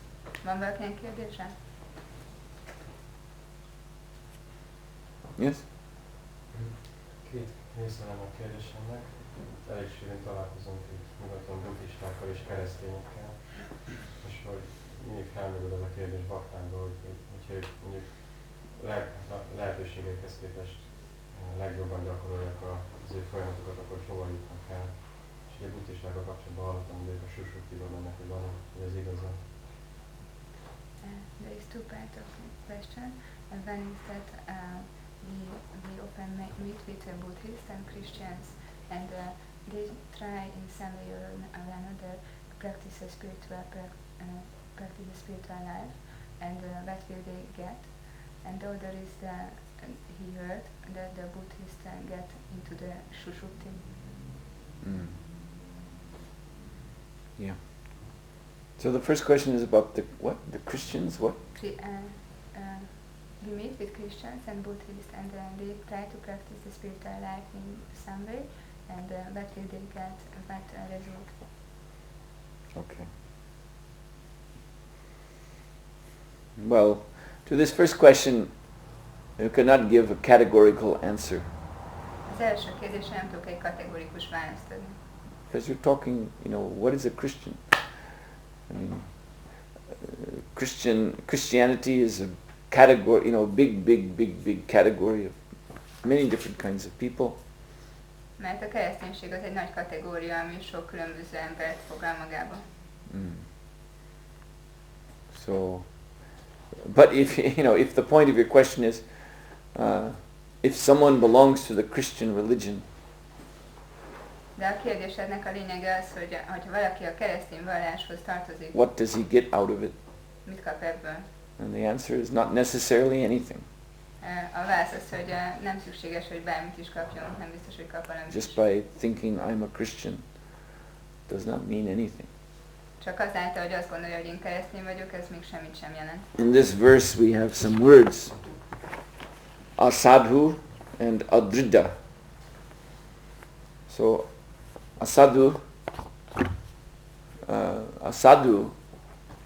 Van valakinek kérdése? Yes? Két része lenne a kérdésemnek. Elég sűrűn találkozunk itt nyugaton buddhistákkal és keresztényekkel, és hogy mindig felmerül az a kérdés baktánkból, hogyha ők mondjuk lehetőségekhez képest legjobban gyakorolják az ő folyamatokat, akkor hova jutnak el. És ugye buddhistákkal kapcsolatban hallottam, hogy ők a susuktiban mennek, hogy van, hogy ez igaz. There is two parts of the question. And one is that we often meet with Buddhists and Christians, and they try in some way or another to practice a spiritual life, and what will they get? And the other is he heard that the Buddhists get into the Sushupti. Mm. Yeah. So the first question is about the Christians, what? We meet with Christians and Buddhists, and they try to practice the spiritual life in some way, and what will they get, what result? Okay. Well, to this first question, you cannot give a categorical answer. Az első kérdésre nem tudok egy kategorikus választ adni. Because you're talking, what is a Christian? I mean, Christianity is a category, big category of many different kinds of people. Mert a kereszténység az egy nagy kategória, ami sok különböző embert foglal magába. So, but if the point of your question is, if someone belongs to the Christian religion, de a kérdésednek a lényege az, hogy ha valaki a keresztény valláshoz tartozik, what does he get out of it? Mit kap ebből? And the answer is not necessarily anything. A válasz az, hogy nem szükséges, hogy bármit is kapjon, nem biztos, hogy kap valamit. Just by thinking I'm a Christian does not mean anything. Csak azáltal, hogy azt gondolja, hogy én keresztény vagyok, ez még semmit sem jelent. In this verse we have some words. Asadhu and adrida. So, asadhu,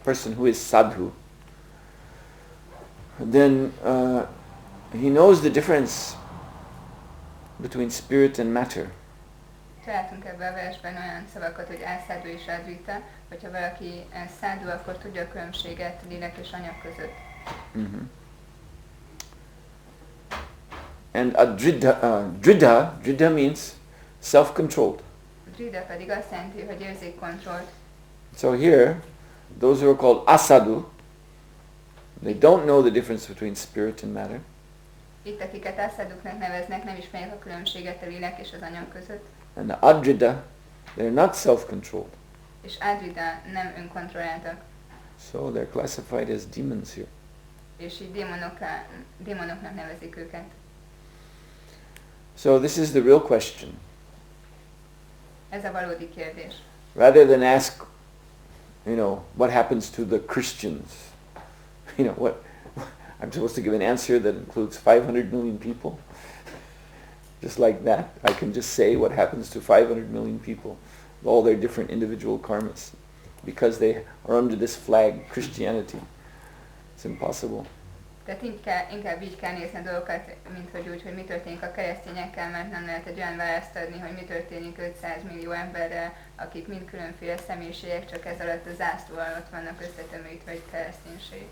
person who is sadhu, then he knows the difference between spirit and matter. Találtunk ebben a versben olyan szavakat, hogy ászádú és adrita, hogyha valaki szádú, akkor tudja a különbséget lélek és anyag között. Mm-hmm. And dridha means self-controlled. Drida pedig azt jelenti, hogy érzékkontrollt. So here, those who are called asadhu, they don't know the difference between spirit and matter. Itt, akiket ászáduknak neveznek, nem ismerik a különbséget a lélek és az anyag között. And the adrida, they're not self-controlled. És adrida nem önkontrolláltak. So they're classified as demons here. És így démonoknak nevezik őket. So this is the real question. Ez a valódi kérdés. Rather than ask, what happens to the Christians? What I'm supposed to give an answer that includes 500 million people? Just like that, I can just say what happens to 500 million people, all their different individual karmas, because they are under this flag, Christianity. It's impossible. Tehát inkább így kell nézni a dolgokat, mint hogy úgy, hogy mi történik a keresztényekkel, mert nem lehet egy olyan választ adni, hogy mi történik 500 millió emberrel, akik mind különféle személyiségek, csak ez alatt a zászló alatt vannak összetömítve egy kereszténység.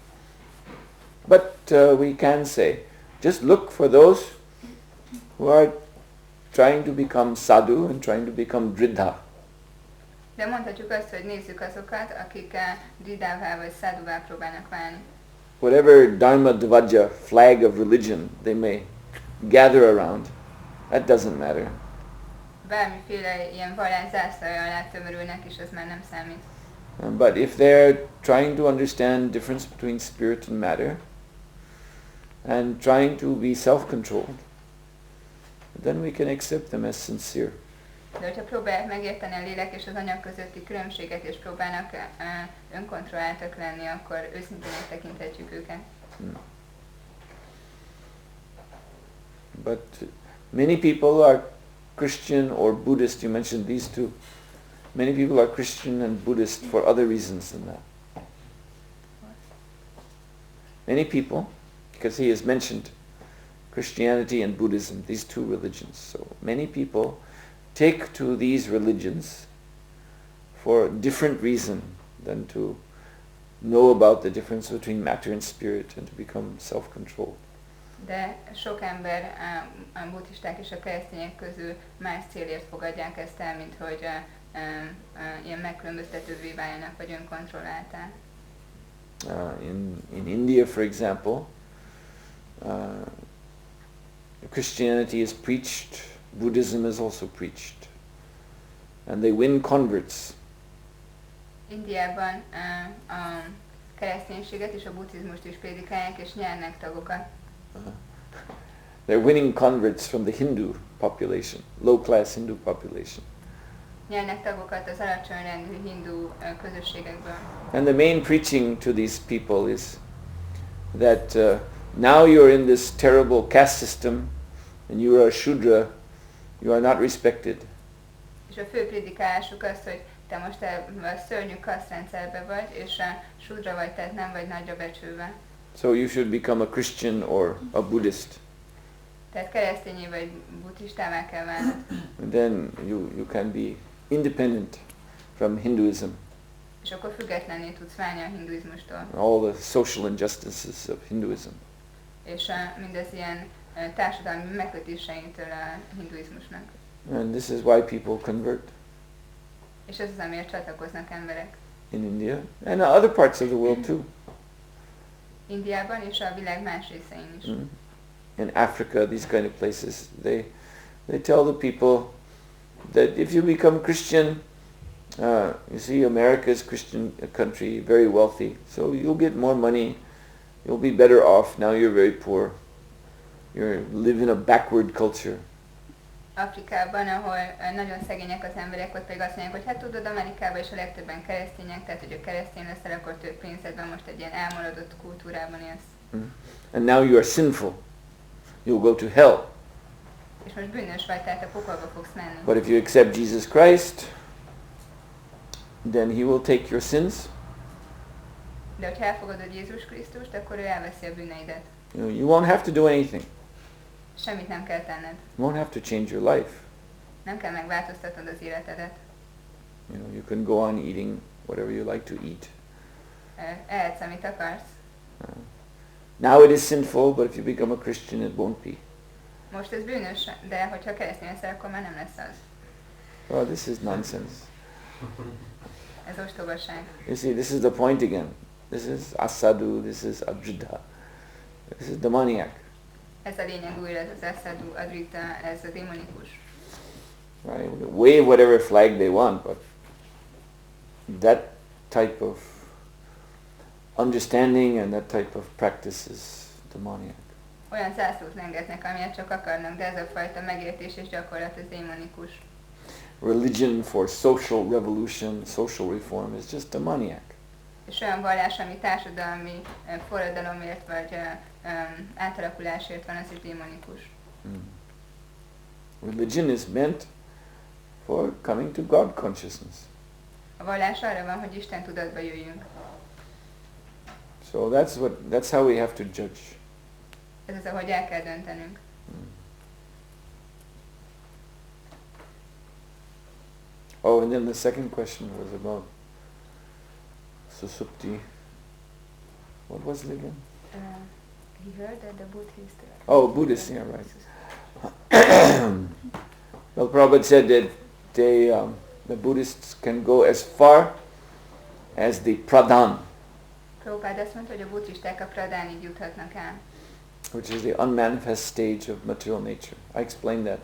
But we can say, just look for those who are trying to become sadhu and trying to become dridha. De mondhatjuk azt, hogy nézzük azokat, akik dridává vagy száduvá próbálnak válni. Whatever dharma dvaja, flag of religion, they may gather around, that doesn't matter. Bármiféle ilyen vallás zászlaja alá tömörülnek, és ez már nem számít. But if they're trying to understand difference between spirit and matter, and trying to be self-controlled, then we can accept them as sincere. De hogyha próbálják megérteni a lélek és az anyag közötti különbséget, és próbálnak önkontrolláltak lenni, akkor őszintének tekinthetjük őket. But many people are Christian or Buddhist. You mentioned these two. Many people are Christian and Buddhist for other reasons than that. Many people, because he has mentioned Christianity and Buddhism, these two religions. So many people take to these religions for a different reason than to know about the difference between matter and spirit and to become self-controlled. De sok ember, a buddhisták és a keresztények közül más célért fogadják ezt el, mint hogy ilyen megkülönböztetővé váljanak, vagy önkontrolláltá. In India, for example, Christianity is preached, Buddhism is also preached, and they win converts. Indiában a kereszténységet és a buddhizmust is prédikálják, és nyernek tagokat. They're winning converts from the Hindu population, low-class Hindu population. Nyernek tagokat az alacsony rendű hindu közösségekből. And the main preaching to these people is that now you're in this terrible caste system and you are a Shudra, you are not respected. És a fő prédikálásuk az, hogy te most a szörnyű kasztrendszerben vagy, és a Shudra vagy, tehát nem vagy nagyra becsülve. So you should become a Christian or a Buddhist. Tehát keresztényé vagy buddhistává kell válnod. And then you can be independent from Hinduism. És akkor függetlenné tudsz válni a hinduizmustól. All the social injustices of Hinduism. És mindez ilyen társadalmi megkötéseintől a hinduizmusnak. And this is why people convert. És ez az, amiért csatlakoznak emberek. In India and other parts of the world too. Indiában és a világ más részein is. In Africa, these kind of places, they tell the people that if you become Christian, you see America is a Christian country, very wealthy, so you'll get more money, you'll be better off, now you're very poor, you live in a backward culture. Afrikában, ahol nagyon szegények az emberek, ott pedig azt mondják, hogy hát tudod, Amerikában is a legtöbben keresztények, tehát hogy a keresztény leszel, akkor több pénzed van, most egy ilyen elmaradott kultúrában élsz. And now you are sinful, you'll go to hell. És most bűnös vagy, tehát a pokolba fogsz menni. But if you accept Jesus Christ, then he will take your sins. De hogyha elfogadod Jézus Krisztust, akkor ő elveszi a bűneidet. You won't have to do anything. Semmit nem kell tenned. You won't have to change your life. Nem kell megváltoztatnod az életedet. You can go on eating whatever you like to eat. Ehetsz, amit akarsz. Now it is sinful, but if you become a Christian, it won't be. Most ez bűnös, de hogyha keresztény leszel, akkor már nem lesz az. Oh, this is nonsense. Ez ostobaság. You see, this is the point again. This is asadu, this is adrida. This is demoniac. Ez a lényeg újra, ez az asadu, adrita, ez a démonikus. Right? Wave whatever flag they want, but that type of understanding and that type of practice is demoniac. Olyan zászlót lengetnek, amilyet csak akarnak, de ez a fajta megértés és gyakorlat az démonikus. Religion for social revolution, social reform is just demoniac. És olyan vallás, ami társadalmi forradalomért vagy átalakulásért van, az is démonikus. Religion is meant for coming to God consciousness. A vallás arra van, hogy Isten tudatba jöjjünk. So that's how we have to judge. Ez az, ahogy el kell döntenünk. Oh, and then the second question was about susupti. What was it again? He heard that the Buddhist... Oh, Buddhist, yeah, right. Well, Prabhupada said that the Buddhists can go as far as the pradhan, Prabhupád azt mondta, hogy a buddhisták a pradánig juthatnak el. which is the unmanifest stage of material nature. I explained that.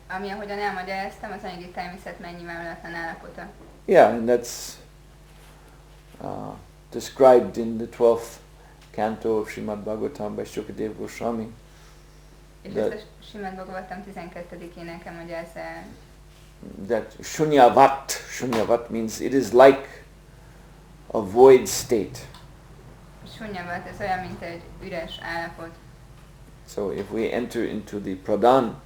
Ami, ahogyan elmagyaráztam, az anyagi természet megnyilvánulatlan állapota. Yeah, and that's described in the 12th canto of Srimad Bhagavatam by Sukadeva Goswami. És ezt a Srimad Bhagavatam 12-ének elmagyarázza el. That Shunyavat means it is like a void state. Shunyavat, ez olyan, mint egy üres állapot. So if we enter into the pradhan,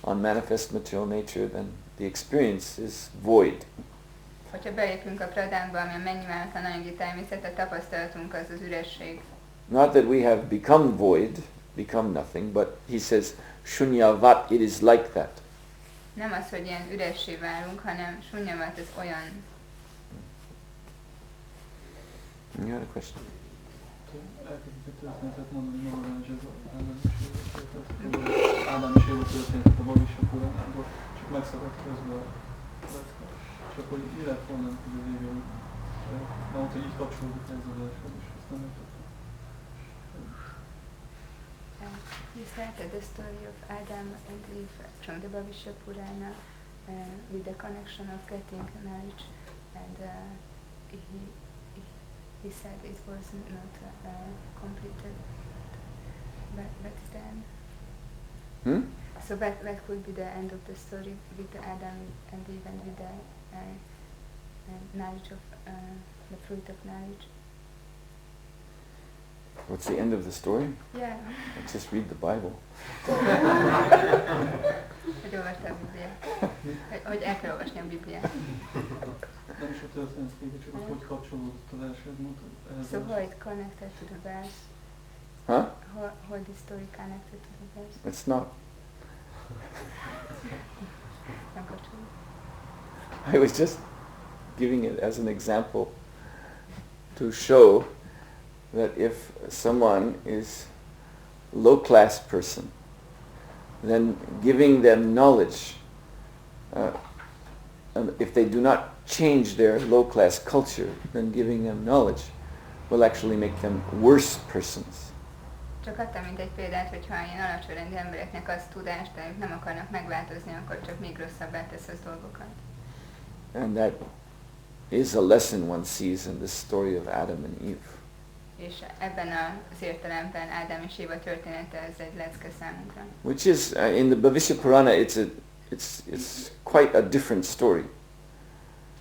unmanifest material nature, then the experience is void. Hogyha belépünk a pradánba, ami a megnyilvánulatlan anyagi természet, a tapasztalatunk az az üresség. Not that we have become void, become nothing, but he says, Shunyavat, it is like that. Nem az, hogy ilyen üressé válunk, hanem Shunyavat, ez olyan. You had a question? Elkezdett történetet mondani magának, ez az Ádám és Éva történetet a Bavisa Puránából, csak megszakadt közben a lecke. Csak hogy mi lett volna a vége, hogy mondta, hogy így kapcsolódik ez az adáshoz, és azt nem értettem. He started the story of Adam and Eve from the Bhavisha Purana with the connection of getting knowledge, and he said it was not completed. But then, so that could be the end of the story with the Adam and Eve and with the knowledge of the fruit of knowledge. What's the end of the story? Yeah. Let's just read the Bible. Hogy olvasta a Bibliát. Hogy el kell olvasni a Bibliát. Nem is a történet vége, csak hogy kapcsolódott az első mondtad. So how it connected to the verse? Huh? How the story connected to the verse? It's not. Nem kapcsolódott. I was just giving it as an example to show that if someone is low-class person, then giving them knowledge, and if they do not change their low-class culture, then giving them knowledge will actually make them worse persons. Csak adtam mint egy példát, hogyha ilyen alacsonyrendű embereknek az tudást, de ők nem akarnak megváltozni, akkor csak még rosszabbá tesz az dolgokat. And that is a lesson one sees in the story of Adam and Eve. És ebben az értelemben Ádám és Éva története, ez egy lecke számunkra. Which is in the Bhavisha Purana, it's quite a different story.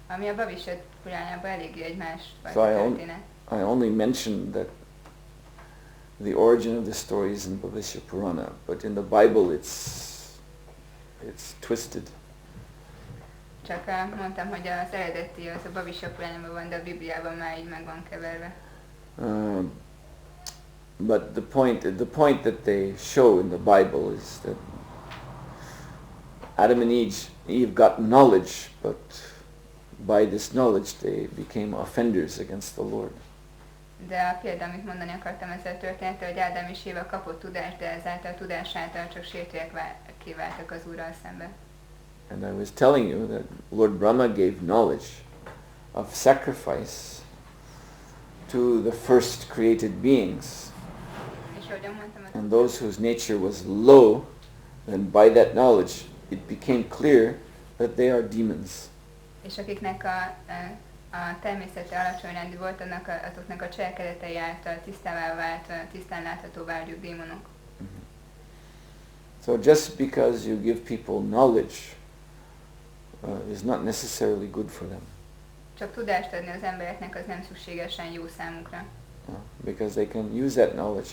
Ami a Bhavisha Puránában eléggé egy más So történet. I only mentioned that the origin of the story is in Bhavisha Purana, but in the Bible it's twisted. Csak mondtam, hogy az eredeti az a Bhavisha Puránában van, de a Bibliában már így meg van keverve. But the point that they show in the Bible is that Adam and Eve got knowledge, but by this knowledge they became offenders against the Lord. De a példa, amit mondani akartam ezzel a történettel, hogy Ádám és Éva kapott tudást, de ezáltal a tudás által csak sértőek kiváltak az Úrral szemben. And I was telling you that Lord Brahma gave knowledge of sacrifice to the first created beings. And those whose nature was low, then by that knowledge it became clear that they are demons. És akiknek a természete alacsonyrendű volt, azoknak a cselekedetei által tisztává vált, tisztán láthatóvá, hogy ők démonok. So just because you give people knowledge is not necessarily good for them. Csak tudást adni az embereknek az nem szükségesen jó számukra. Because they can use that knowledge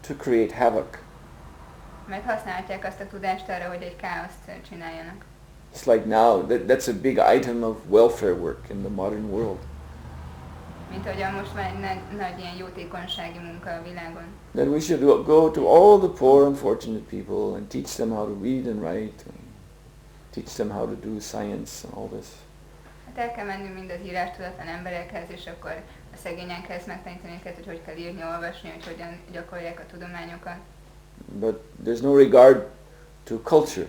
to create havoc. Mert használhatják azt a tudást arra, hogy egy káoszt csináljanak. It's like now, that's a big item of welfare work in the modern world. Mint ahogyan most van egy nagy ilyen jótékonysági munka a világon. Then we should go to all the poor unfortunate people and teach them how to read and write, and teach them how to do science and all this. Hát el kell menni mind az írástudatlan emberekhez, és akkor a szegényekhez megtanítani őket, hogy kell írni, olvasni, hogy hogyan gyakorolják a tudományokat. But there's no regard to culture.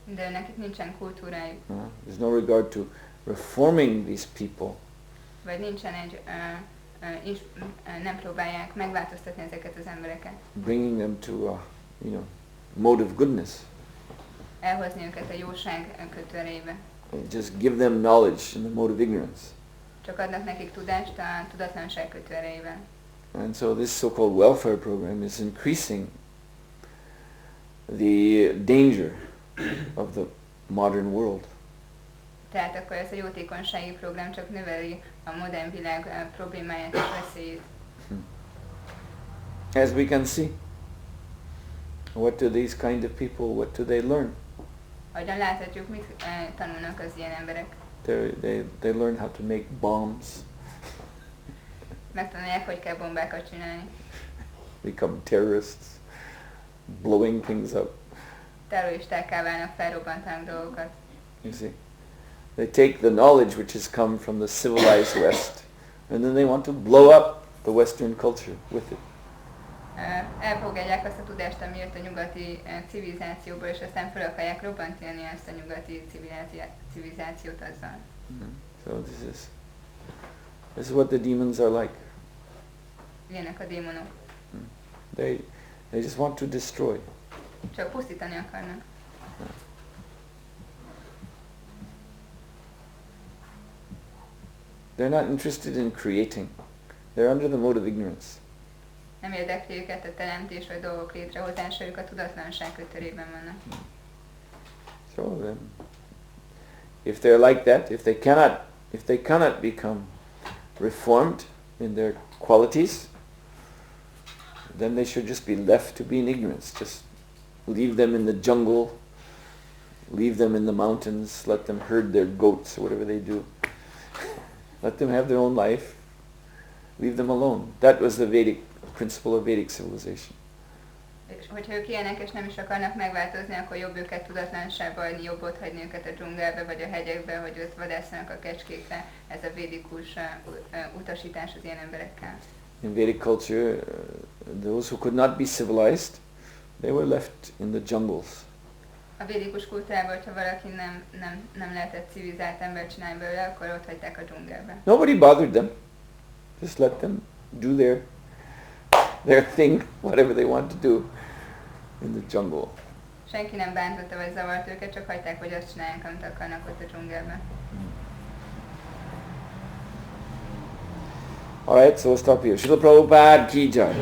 De nekik nincsen kultúrájuk. There's no regard to reforming these people. Vagy nincsen nem próbálják megváltoztatni ezeket az embereket. Bringing them to a, mode of goodness. Elhozni őket a jóság kötőerébe. Just give them knowledge in the mode of ignorance. Csak adnak nekik tudást a tudatlanság kötőerejében. And so this so-called welfare program is increasing the danger of the modern world. Tehát akkor ez a jótékonysági program csak növeli a modern világ problémáját és veszélyét. As we can see, what do these kind of people, what do they learn? Ahogyan láthatjuk, mit tanulnak az ilyen emberek. They learn how to make bombs. Megtanulják, hogy kell bombákat csinálni. Become terrorists, blowing things up. Terroristákká válnak, felrobbantanak dolgokat. You see? They take the knowledge which has come from the civilized West, and then they want to blow up the Western culture with it. Elfogadják azt a tudást, ami jött a nyugati civilizációból, és aztán fel akarják robbantani ezt a nyugati civilizációt azzal. So this is what the demons are like. Ilyenek a démonok. They just want to destroy. Csak pusztítani akarnak. They're not interested in creating. They're under the mode of ignorance. Nem érdekli őket a teremtés vagy dolgok létrehozása, ők a tudatlanság kötörében vannak. So if they're like that, if they cannot become reformed in their qualities, then they should just be left to be in ignorance. Just leave them in the jungle, leave them in the mountains, let them herd their goats or whatever they do. Let them have their own life. Leave them alone. That was the principle of Vedic civilization. És hogyha ők ilyenek és nem is akarnak megváltozni, akkor jobb őket tudatlanságba adni, jobb ott hagyni őket a dzsungelbe vagy a hegyekbe, hogy ott vadászanak a kecskékre. Ez a védikus utasítás az ilyen emberekkel. In Vedic culture, those who could not be civilized, they were left in the jungles. A védikus kultúrában, hogyha valaki nem lehetett civilizált embert csinálni belőle, akkor ott hagyták a dzsungelbe. Nobody bothered them. Just let them do their thing, whatever they want to do in the jungle. Senki nem bántotta vagy zavart őket, csak hagyták, hogy azt csinálják, amit akarnak ott a dzsungelben. Alright, so we'll stop here. Srila Prabhupada ki jai.